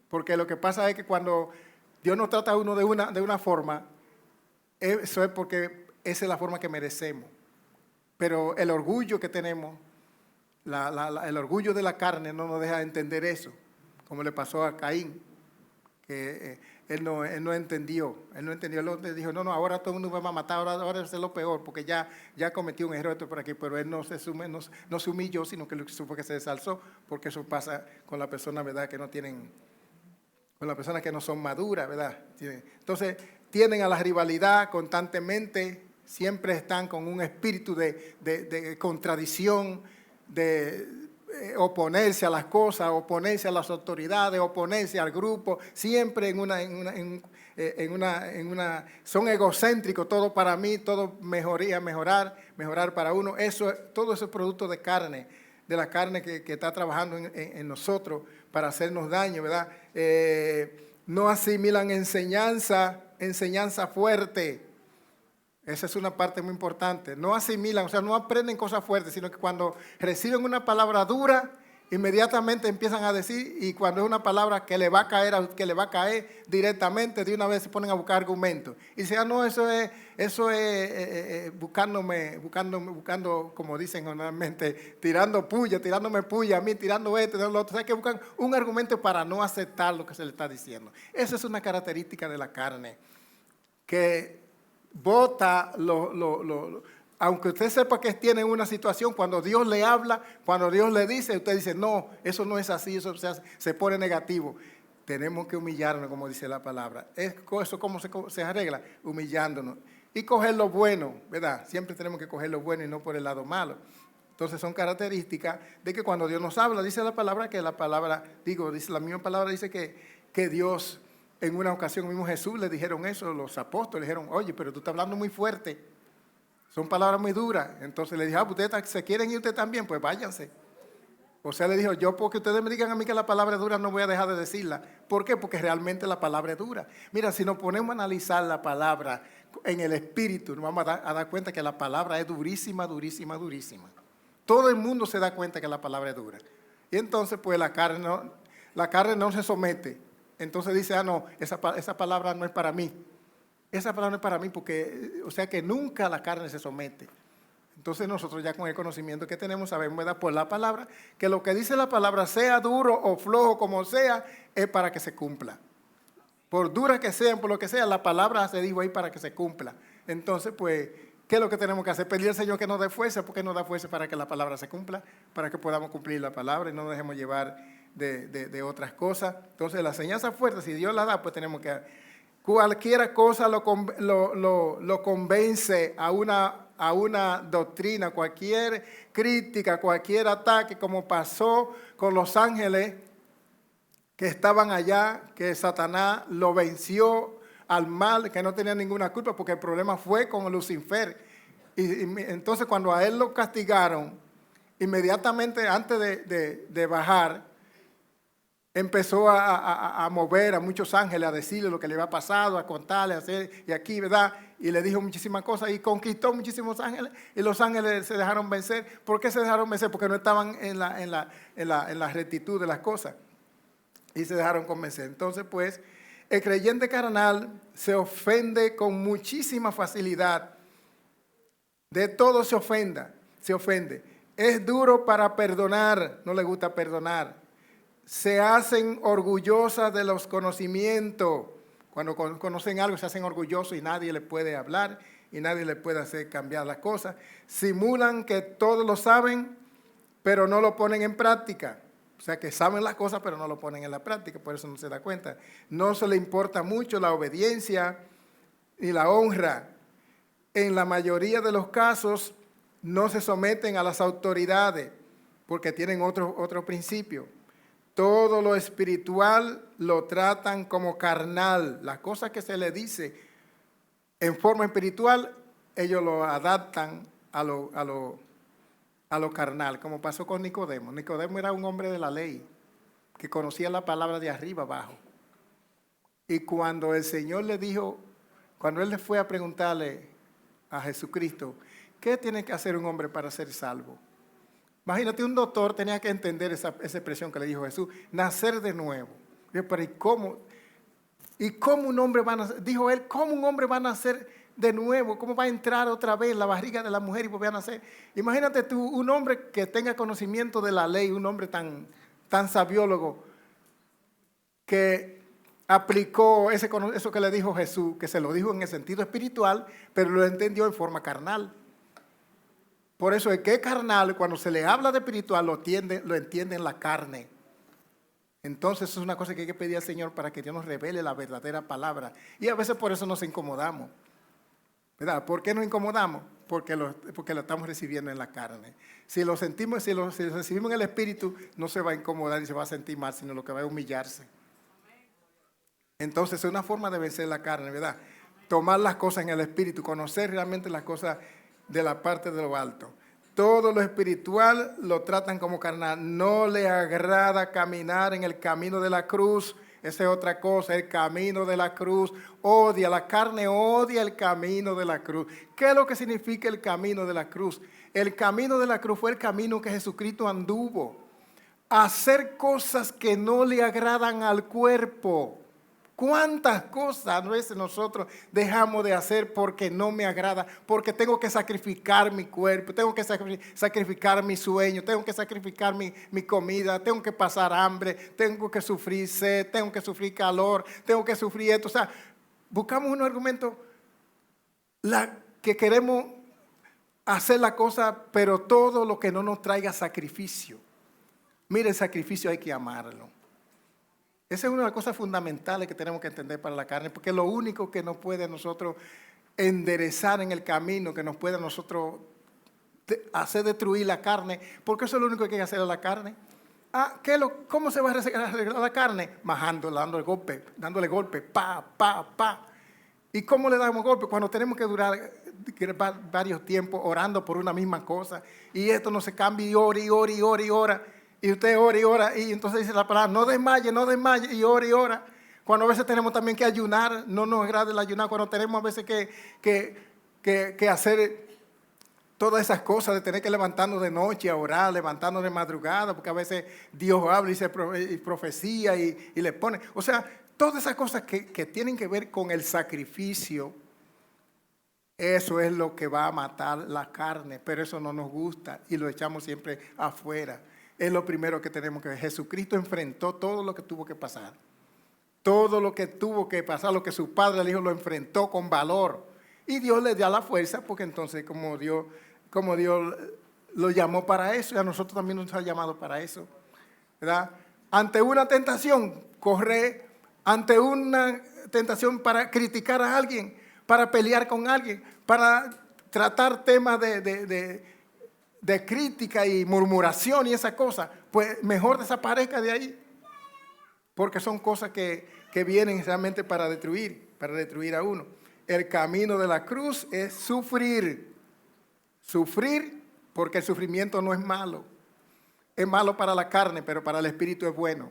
Porque lo que pasa es que cuando Dios nos trata a uno de una forma, Eso es porque esa es la forma que merecemos. Pero el orgullo que tenemos, el orgullo de la carne no nos deja entender eso, como le pasó a Caín, que él no entendió, él dijo, no, ahora todo el mundo me va a matar, ahora es lo peor, porque ya cometió un error esto por aquí, pero él no se humilló, sino que lo que supo que se desalzó, porque eso pasa con las personas, ¿verdad?, que no tienen, con las personas que no son maduras, ¿verdad? Entonces, tienden a la rivalidad constantemente, siempre están con un espíritu de contradicción, de oponerse a las cosas, oponerse a las autoridades, oponerse al grupo, siempre son egocéntricos, todo para mí, todo mejorar para uno. Todo eso es producto de carne, de la carne que está trabajando en nosotros para hacernos daño, ¿verdad? No asimilan enseñanza fuerte. Esa es una parte muy importante. No asimilan, o sea, no aprenden cosas fuertes, sino que cuando reciben una palabra dura, inmediatamente empiezan a decir, y cuando es una palabra que le va a caer directamente, de una vez se ponen a buscar argumentos. Y dicen, no, eso es buscando, como dicen normalmente, tirándome puya a mí, tirando esto, tirando lo otro. O sea, que buscan un argumento para no aceptar lo que se le está diciendo. Esa es una característica de la carne, que bota aunque usted sepa que tiene una situación, cuando Dios le habla, cuando Dios le dice, usted dice, no, eso no es así, eso se pone negativo. Tenemos que humillarnos, como dice la palabra. ¿Eso cómo se arregla? Humillándonos. Y coger lo bueno, ¿verdad? Siempre tenemos que coger lo bueno y no por el lado malo. Entonces son características de que cuando Dios nos habla, dice la palabra, dice la misma palabra, dice que Dios... En una ocasión mismo Jesús le dijeron eso, los apóstoles dijeron, oye, pero tú estás hablando muy fuerte, son palabras muy duras. Entonces le dijo, ustedes se quieren ir ustedes también, pues váyanse. O sea, le dijo, yo porque ustedes me digan a mí que la palabra es dura, no voy a dejar de decirla. ¿Por qué? Porque realmente la palabra es dura. Mira, si nos ponemos a analizar la palabra en el espíritu, nos vamos a dar cuenta que la palabra es durísima, durísima, durísima. Todo el mundo se da cuenta que la palabra es dura. Y entonces, pues la carne no se somete. Entonces dice, no, esa palabra no es para mí. Esa palabra no es para mí porque, o sea que nunca la carne se somete. Entonces nosotros ya con el conocimiento que tenemos sabemos, ¿verdad?, por la palabra, que lo que dice la palabra, sea duro o flojo como sea, es para que se cumpla. Por dura que sean, por lo que sea, la palabra se dijo ahí para que se cumpla. Entonces, pues, ¿qué es lo que tenemos que hacer? Pedirle al Señor que nos dé fuerza, porque nos da fuerza para que la palabra se cumpla, para que podamos cumplir la palabra y no nos dejemos llevar de otras cosas. Entonces, la enseñanza fuerte, si Dios la da, pues tenemos que... Cualquier cosa lo convence a una doctrina, cualquier crítica, cualquier ataque, como pasó con los ángeles que estaban allá, que Satanás lo venció al mal, que no tenía ninguna culpa, porque el problema fue con Lucifer. Y entonces cuando a él lo castigaron, inmediatamente antes de bajar, empezó a mover a muchos ángeles, a decirle lo que le había pasado, a contarle, a hacer, y aquí, ¿verdad? Y le dijo muchísimas cosas y conquistó muchísimos ángeles, y los ángeles se dejaron vencer. ¿Por qué se dejaron vencer? Porque no estaban en la rectitud de las cosas, y se dejaron convencer. Entonces, pues, el creyente carnal se ofende con muchísima facilidad. De todo se ofende. Es duro para perdonar, no le gusta perdonar. Se hacen orgullosas de los conocimientos. Cuando conocen algo se hacen orgullosos y nadie les puede hablar y nadie les puede hacer cambiar las cosas. Simulan que todos lo saben, pero no lo ponen en práctica. O sea, que saben las cosas, pero no lo ponen en la práctica, por eso no se da cuenta. No se le importa mucho la obediencia y la honra. En la mayoría de los casos no se someten a las autoridades porque tienen otro principio. Todo lo espiritual lo tratan como carnal. Las cosas que se le dice en forma espiritual, ellos lo adaptan a lo carnal, como pasó con Nicodemo. Nicodemo era un hombre de la ley, que conocía la palabra de arriba abajo. Y cuando el Señor le dijo, cuando él le fue a preguntarle a Jesucristo, ¿qué tiene que hacer un hombre para ser salvo? Imagínate, un doctor tenía que entender esa expresión que le dijo Jesús, nacer de nuevo. Pero ¿y cómo un hombre va a nacer? Dijo él, ¿cómo un hombre va a nacer de nuevo? ¿Cómo va a entrar otra vez en la barriga de la mujer y volver a nacer? Imagínate tú, un hombre que tenga conocimiento de la ley, un hombre tan sabiólogo, que aplicó eso que le dijo Jesús, que se lo dijo en el sentido espiritual, pero lo entendió en forma carnal. Por eso es que es carnal, cuando se le habla de espiritual, lo entiende en la carne. Entonces es una cosa que hay que pedir al Señor para que Dios nos revele la verdadera palabra. Y a veces por eso nos incomodamos, ¿verdad? ¿Por qué nos incomodamos? Porque lo estamos recibiendo en la carne. Si lo sentimos, si lo recibimos en el espíritu, no se va a incomodar y se va a sentir mal, sino lo que va a humillarse. Entonces es una forma de vencer la carne, ¿verdad? Tomar las cosas en el espíritu, conocer realmente las cosas de la parte de lo alto. Todo lo espiritual lo tratan como carnal. No le agrada caminar en el camino de la cruz. Esa es otra cosa, el camino de la cruz. Odia, la carne odia el camino de la cruz. ¿Qué es lo que significa el camino de la cruz? El camino de la cruz fue el camino que Jesucristo anduvo. Hacer cosas que no le agradan al cuerpo. ¿Cuántas cosas a veces nosotros dejamos de hacer porque no me agrada? Porque tengo que sacrificar mi cuerpo, tengo que sacrificar mi sueño, tengo que sacrificar mi comida, tengo que pasar hambre, tengo que sufrir sed, tengo que sufrir calor, tengo que sufrir esto. O sea, buscamos un argumento que queremos hacer la cosa, pero todo lo que no nos traiga sacrificio. Mire, el sacrificio hay que amarlo. Esa es una de las cosas fundamentales que tenemos que entender para la carne, porque es lo único que nos puede a nosotros enderezar en el camino, que nos puede a nosotros hacer destruir la carne, porque eso es lo único que hay que hacer a la carne. ¿Cómo se va a arreglar la carne? Majándola, dándole golpe, pa. ¿Y cómo le damos golpe? Cuando tenemos que durar varios tiempos orando por una misma cosa, y esto no se cambia, y ora. Y usted ora y ora, y entonces dice la palabra, no desmaye, y ora. Cuando a veces tenemos también que ayunar, no nos agrada el ayunar, cuando tenemos a veces que hacer todas esas cosas, de tener que levantarnos de noche a orar, levantarnos de madrugada, porque a veces Dios habla y profecía y le pone. O sea, todas esas cosas que tienen que ver con el sacrificio, eso es lo que va a matar la carne, pero eso no nos gusta y lo echamos siempre afuera. Es lo primero que tenemos que ver. Jesucristo enfrentó todo lo que tuvo que pasar. Todo lo que tuvo que pasar, lo que su padre le dijo, lo enfrentó con valor. Y Dios le dio la fuerza, porque entonces como Dios lo llamó para eso, y a nosotros también nos ha llamado para eso, ¿verdad? Ante una tentación, corre. Ante una tentación para criticar a alguien, para pelear con alguien, para tratar temas de crítica y murmuración y esa cosa, pues mejor desaparezca de ahí, porque son cosas que vienen realmente para destruir a uno. El camino de la cruz es sufrir, porque el sufrimiento no es malo para la carne, pero para el espíritu es bueno.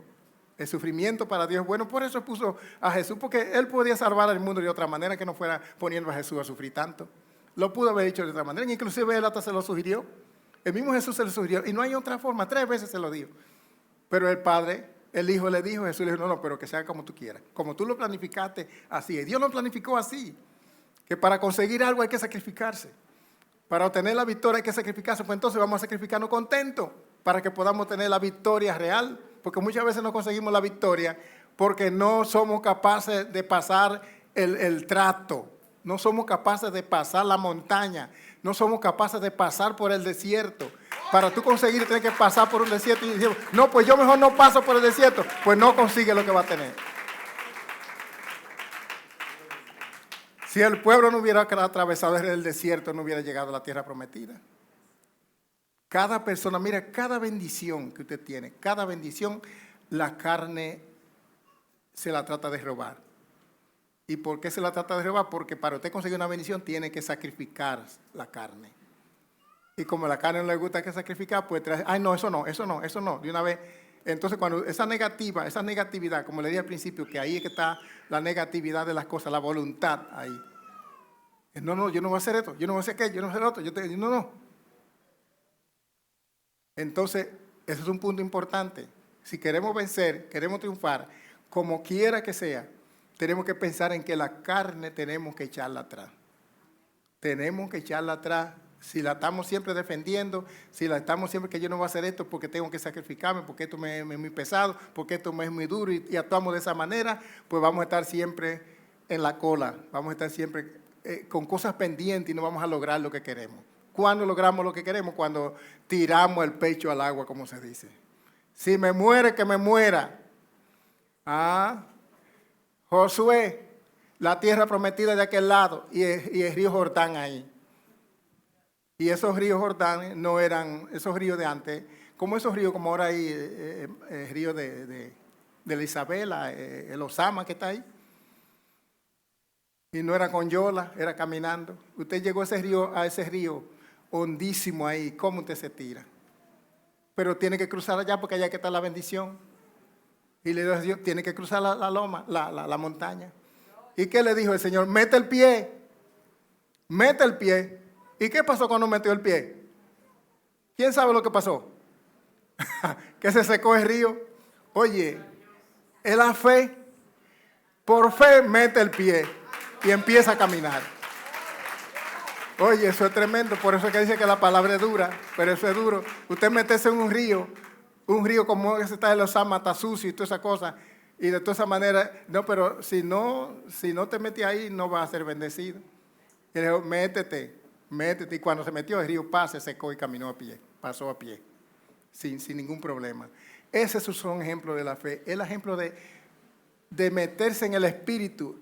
El sufrimiento para Dios es bueno, por eso puso a Jesús, porque Él podía salvar al mundo de otra manera, que no fuera poniendo a Jesús a sufrir tanto. Lo pudo haber hecho de otra manera, inclusive Él hasta se lo sugirió. El mismo Jesús se lo sugirió y no hay otra forma, 3 veces se lo dijo. Pero el Padre, el Hijo le dijo, Jesús le dijo, no, pero que sea como tú quieras. Como tú lo planificaste, así es. Dios lo planificó así, que para conseguir algo hay que sacrificarse. Para obtener la victoria hay que sacrificarse, pues entonces vamos a sacrificarnos contentos para que podamos tener la victoria real. Porque muchas veces no conseguimos la victoria porque no somos capaces de pasar el trato. No somos capaces de pasar la montaña. No somos capaces de pasar por el desierto. Para tú conseguir, tienes que pasar por un desierto y decir, no, pues yo mejor no paso por el desierto. Pues no consigue lo que va a tener. Si el pueblo no hubiera atravesado el desierto, no hubiera llegado a la tierra prometida. Cada persona, mira, cada bendición que usted tiene, cada bendición, la carne se la trata de robar. ¿Y por qué se la trata de robar? Porque para usted conseguir una bendición tiene que sacrificar la carne. Y como la carne no le gusta que sacrificar, pues trae, ay no, eso no, de una vez. Entonces cuando esa negatividad, como le dije al principio, que ahí es que está la negatividad de las cosas, la voluntad ahí. No, yo no voy a hacer esto, yo no voy a hacer aquello, yo no voy a hacer otro, no. Entonces, ese es un punto importante. Si queremos vencer, queremos triunfar, como quiera que sea, tenemos que pensar en que la carne tenemos que echarla atrás. tenemos que echarla atrás. Si la estamos siempre defendiendo, si la estamos siempre que yo no voy a hacer esto porque tengo que sacrificarme, porque esto me es muy pesado, porque esto me es muy duro y actuamos de esa manera, pues vamos a estar siempre en la cola, vamos a estar siempre con cosas pendientes y no vamos a lograr lo que queremos. ¿Cuándo logramos lo que queremos? Cuando tiramos el pecho al agua, como se dice. Si me muere, que me muera. Josué, la tierra prometida de aquel lado y el río Jordán ahí. Y esos ríos Jordán no eran, esos ríos de antes, como esos ríos como ahora hay, el río de la Isabela, el Osama que está ahí. Y no era con yola, era caminando. Usted llegó a ese río hondísimo ahí, ¿cómo usted se tira? Pero tiene que cruzar allá porque allá que está la bendición. Y le dijo Dios, tiene que cruzar la loma, la montaña. ¿Y qué le dijo el Señor? Mete el pie. Mete el pie. ¿Y qué pasó cuando metió el pie? ¿Quién sabe lo que pasó? Que se secó el río. Oye, es la fe. Por fe mete el pie y empieza a caminar. Oye, eso es tremendo. Por eso es que dice que la palabra es dura, pero eso es duro. Usted metese en un río como ese está en los Osama, está sucio y toda esa cosa. Y de toda esa manera, no, pero si no te metes ahí, no vas a ser bendecido. Y le dijo, métete. Y cuando se metió el río, se secó y caminó a pie, pasó a pie, sin ningún problema. Ese es un ejemplo de la fe, el ejemplo de meterse en el espíritu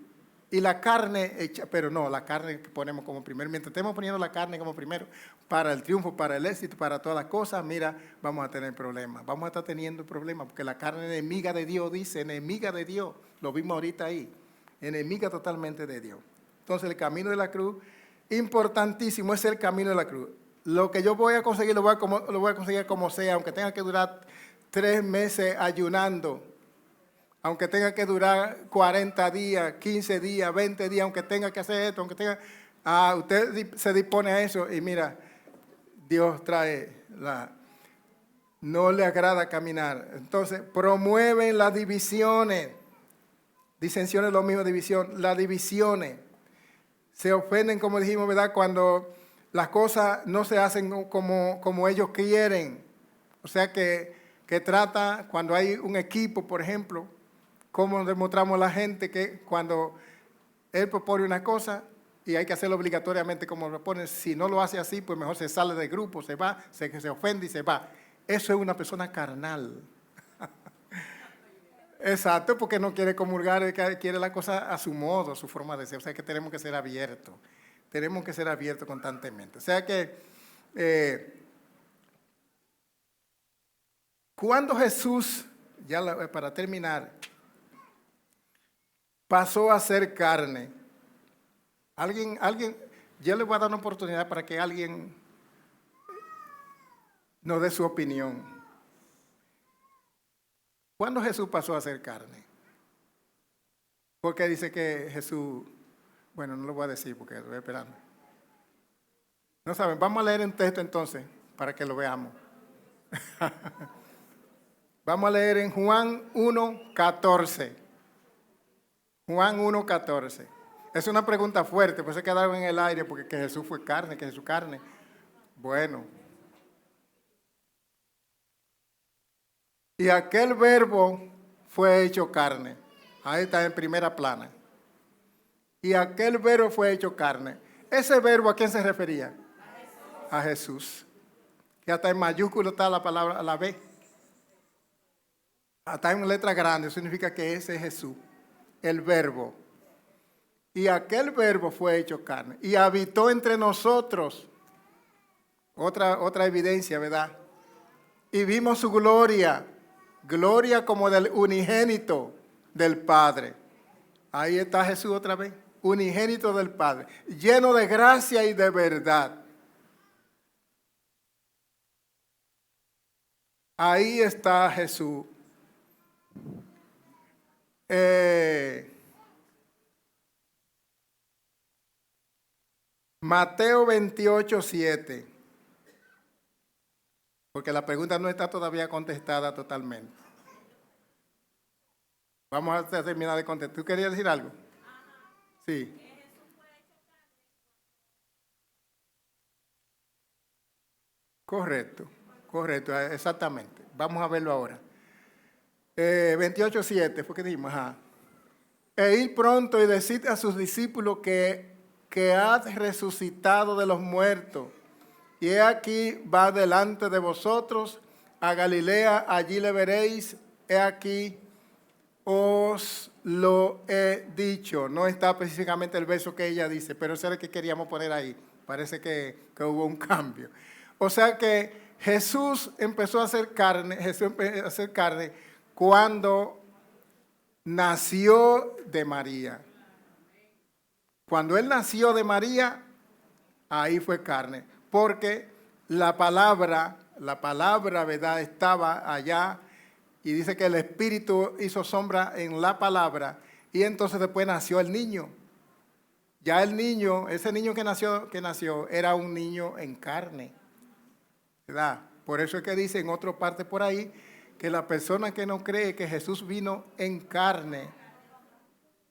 y la carne hecha, pero no, la carne que ponemos como primero, mientras estemos poniendo la carne como primero, para el triunfo, para el éxito, para todas las cosas, mira, vamos a tener problemas, vamos a estar teniendo problemas, porque la carne es enemiga de Dios, dice, enemiga de Dios, lo vimos ahorita ahí, enemiga totalmente de Dios. Entonces el camino de la cruz, importantísimo, es el camino de la cruz. Lo que yo voy a conseguir, lo voy a conseguir como sea, aunque tenga que durar 3 meses ayunando, aunque tenga que durar 40 días, 15 días, 20 días, aunque tenga que hacer esto, aunque tenga... usted se dispone a eso y mira, Dios trae no le agrada caminar. Entonces, promueven las divisiones. Disensiones lo mismo, división. Las divisiones. Se ofenden, como dijimos, ¿verdad? Cuando las cosas no se hacen como ellos quieren. O sea que trata, cuando hay un equipo, por ejemplo, cómo demostramos a la gente que cuando él propone una cosa y hay que hacerlo obligatoriamente como lo propone, si no lo hace así, pues mejor se sale del grupo, se va, se ofende y se va. Eso es una persona carnal. Exacto, porque no quiere comulgar, quiere la cosa a su modo, a su forma de ser. O sea que tenemos que ser abiertos. Tenemos que ser abiertos constantemente. O sea que cuando Jesús, para terminar, pasó a ser carne, yo le voy a dar una oportunidad para que alguien nos dé su opinión. ¿Cuándo Jesús pasó a ser carne? Porque dice que Jesús, bueno, no lo voy a decir porque estoy esperando. No saben, vamos a leer un texto entonces para que lo veamos. Vamos a leer en Juan 1:14. Juan 1:14. Es una pregunta fuerte, pues se quedaron en el aire porque que Jesús fue carne, que Jesús carne. Bueno. Y aquel verbo fue hecho carne. Ahí está en primera plana. Y aquel verbo fue hecho carne. Ese verbo, ¿a quién se refería? A Jesús. Que hasta en mayúsculo está la palabra, la B. Hasta en letra grande, significa que ese es Jesús. El verbo. Y aquel verbo fue hecho carne. Y habitó entre nosotros. Otra evidencia, ¿verdad? Y vimos su gloria. Gloria como del unigénito del Padre. Ahí está Jesús otra vez. Unigénito del Padre. Lleno de gracia y de verdad. Ahí está Jesús. Mateo 28:7. Porque la pregunta no está todavía contestada totalmente. Vamos a terminar de contestar. ¿Tú querías decir algo? Sí. Correcto, correcto, exactamente. Vamos a verlo ahora. 28:7 fue que dijimos, ajá. E ir pronto y decid a sus discípulos que ha resucitado de los muertos. Y he aquí va delante de vosotros a Galilea, allí le veréis. He aquí os lo he dicho. No está específicamente el verso que ella dice, pero eso era el que queríamos poner ahí. Parece que hubo un cambio. O sea que Jesús empezó a hacer carne, cuando nació de María. Cuando Él nació de María, ahí fue carne. Porque la palabra, ¿verdad?, estaba allá y dice que el Espíritu hizo sombra en la palabra y entonces después nació el niño. Ya el niño, ese niño que nació era un niño en carne, ¿verdad? Por eso es que dice en otra parte por ahí que la persona que no cree que Jesús vino en carne,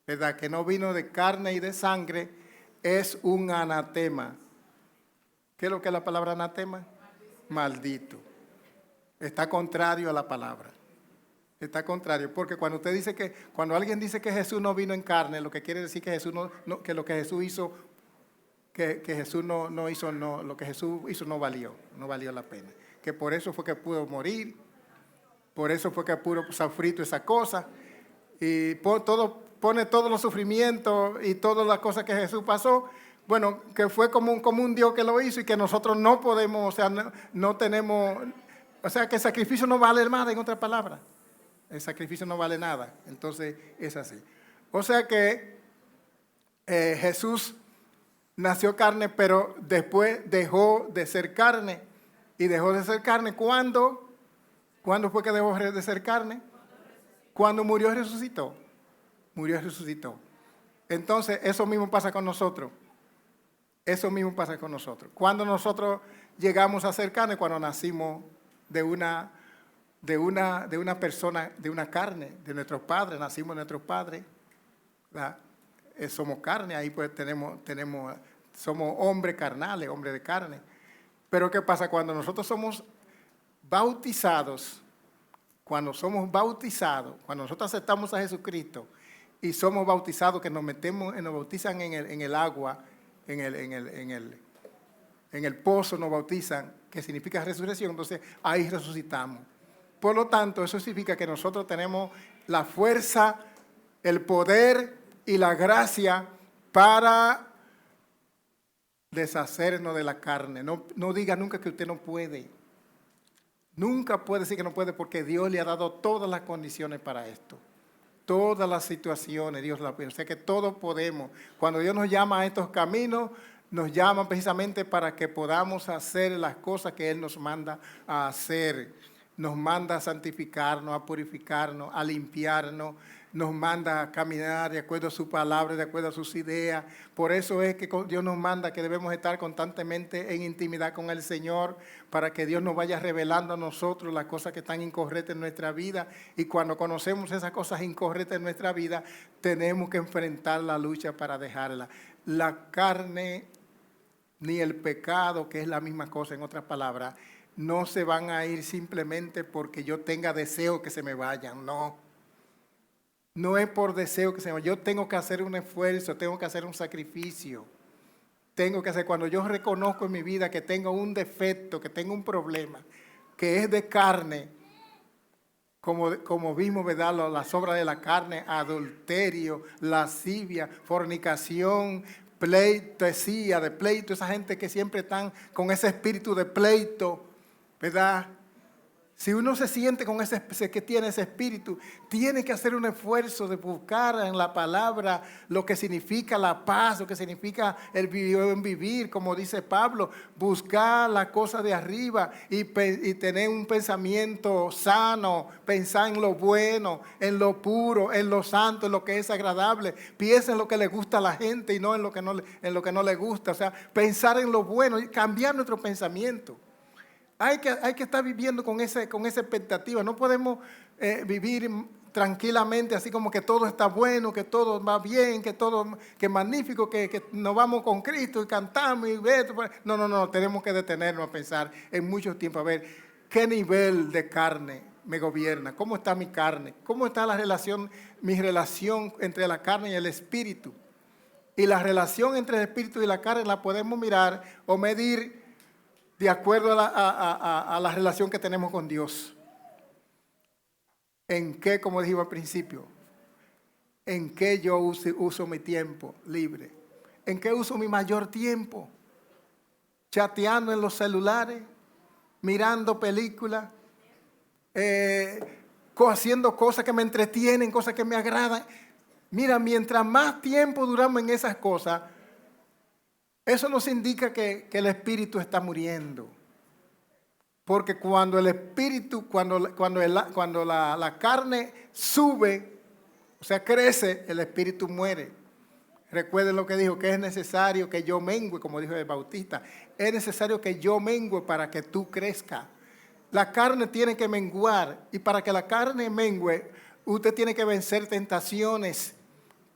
¿verdad?, que no vino de carne y de sangre, es un anatema. ¿Qué es lo que es la palabra anatema? Maldito. Está contrario a la palabra. Está contrario, porque cuando alguien dice que Jesús no vino en carne, lo que quiere decir que Jesús que lo que Jesús hizo, que Jesús no hizo, lo que Jesús hizo no valió la pena. Que por eso fue que pudo morir, por eso fue que pudo sufrir esa cosa, y pone todos los sufrimientos y todas las cosas que Jesús pasó. Bueno, que fue como un Dios que lo hizo y que nosotros no podemos, o sea, no tenemos, o sea, que el sacrificio no vale nada, en otras palabras. El sacrificio no vale nada. Entonces, es así. O sea que Jesús nació carne, pero después dejó de ser carne. Y dejó de ser carne, ¿cuándo? ¿Cuándo fue que dejó de ser carne? Cuando murió y resucitó. Murió y resucitó. Entonces, eso mismo pasa con nosotros. Eso mismo pasa con nosotros. Cuando nosotros llegamos a ser carne, cuando nacimos de una persona, de una carne, de nuestros padres, nacimos de nuestros padres, somos carne, ahí pues somos hombres carnales, hombres de carne. Pero ¿qué pasa? Cuando nosotros somos bautizados, cuando nosotros aceptamos a Jesucristo y somos bautizados, que nos bautizan en el agua, en el pozo nos bautizan, que significa resurrección, entonces ahí resucitamos. Por lo tanto, eso significa que nosotros tenemos la fuerza, el poder y la gracia para deshacernos de la carne. No diga nunca que usted no puede. Nunca puede decir que no puede, porque Dios le ha dado todas las condiciones para esto. Todas las situaciones, Dios las pide. O sea que todos podemos. Cuando Dios nos llama a estos caminos, nos llama precisamente para que podamos hacer las cosas que Él nos manda a hacer. Nos manda a santificarnos, a purificarnos, a limpiarnos. Nos manda a caminar de acuerdo a su palabra, de acuerdo a sus ideas. Por eso es que Dios nos manda que debemos estar constantemente en intimidad con el Señor, para que Dios nos vaya revelando a nosotros las cosas que están incorrectas en nuestra vida. Y cuando conocemos esas cosas incorrectas en nuestra vida, tenemos que enfrentar la lucha para dejarla. La carne ni el pecado, que es la misma cosa en otras palabras, no se van a ir simplemente porque yo tenga deseo que se me vayan, no. No es por deseo que se me vayan. Yo tengo que hacer un esfuerzo, tengo que hacer un sacrificio. Tengo que hacer, cuando yo reconozco en mi vida que tengo un defecto, que tengo un problema, que es de carne, como vimos, ¿verdad? Las obras de la carne, adulterio, lascivia, fornicación, pleitesía, de pleito, esa gente que siempre están con ese espíritu de pleito, ¿verdad? Si uno se siente con que tiene ese espíritu, tiene que hacer un esfuerzo de buscar en la palabra lo que significa la paz, lo que significa el vivir, como dice Pablo, buscar la cosa de arriba y tener un pensamiento sano, pensar en lo bueno, en lo puro, en lo santo, en lo que es agradable. Piensa en lo que le gusta a la gente y no en lo que no le gusta. O sea, pensar en lo bueno y cambiar nuestro pensamiento. Hay que estar viviendo con esa expectativa. No podemos vivir tranquilamente, así como que todo está bueno, que todo va bien, que todo que magnífico, que nos vamos con Cristo y cantamos y vete. No, tenemos que detenernos a pensar en mucho tiempo, a ver qué nivel de carne me gobierna, cómo está mi carne, cómo está mi relación entre la carne y el espíritu. Y la relación entre el espíritu y la carne la podemos mirar o medir de acuerdo a la relación que tenemos con Dios. ¿En qué, como dijimos al principio, en qué yo uso mi tiempo libre? ¿En qué uso mi mayor tiempo? Chateando en los celulares, mirando películas, haciendo cosas que me entretienen, cosas que me agradan. Mira, mientras más tiempo duramos en esas cosas, eso nos indica que el espíritu está muriendo. Porque cuando el espíritu, cuando la carne sube, o sea, crece, el espíritu muere. Recuerden lo que dijo, que es necesario que yo mengue, como dijo el Bautista. Es necesario que yo mengue para que tú crezcas. La carne tiene que menguar, y para que la carne mengue, usted tiene que vencer tentaciones.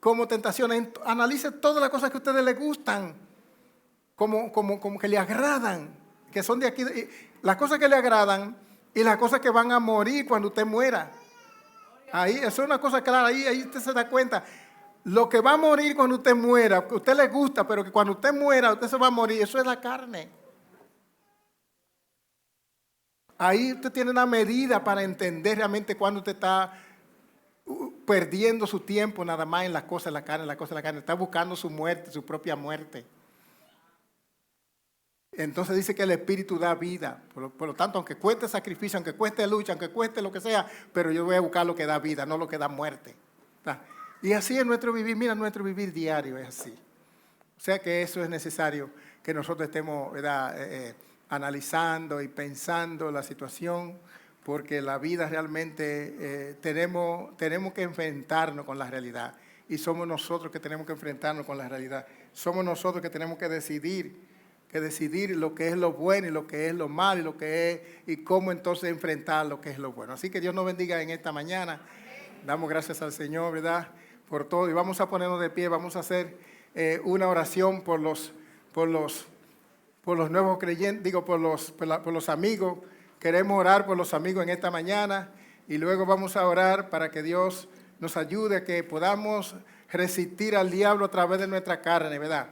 Como tentaciones, analice todas las cosas que a ustedes les gustan, como que le agradan, que son de aquí, las cosas que le agradan y las cosas que van a morir cuando usted muera. Ahí, eso es una cosa clara, ahí usted se da cuenta. Lo que va a morir cuando usted muera, que a usted le gusta, pero que cuando usted muera, usted se va a morir, eso es la carne. Ahí usted tiene una medida para entender realmente cuando usted está perdiendo su tiempo nada más en las cosas de la carne, está buscando su muerte, su propia muerte. Entonces dice que el espíritu da vida. Por lo tanto, aunque cueste sacrificio, aunque cueste lucha, aunque cueste lo que sea, pero yo voy a buscar lo que da vida, no lo que da muerte. Y así es nuestro vivir. Mira, nuestro vivir diario es así. O sea que eso es necesario que nosotros estemos analizando y pensando la situación, porque la vida realmente tenemos que enfrentarnos con la realidad. Y somos nosotros que tenemos que enfrentarnos con la realidad. Somos nosotros que tenemos que decidir lo que es lo bueno y lo que es lo malo y lo que es y cómo entonces enfrentar lo que es lo bueno. Así que Dios nos bendiga en esta mañana. Damos gracias al Señor, ¿verdad? Por todo. Y vamos a ponernos de pie, vamos a hacer una oración por los nuevos creyentes, por los amigos. Queremos orar por los amigos en esta mañana y luego vamos a orar para que Dios nos ayude a que podamos resistir al diablo a través de nuestra carne, ¿verdad?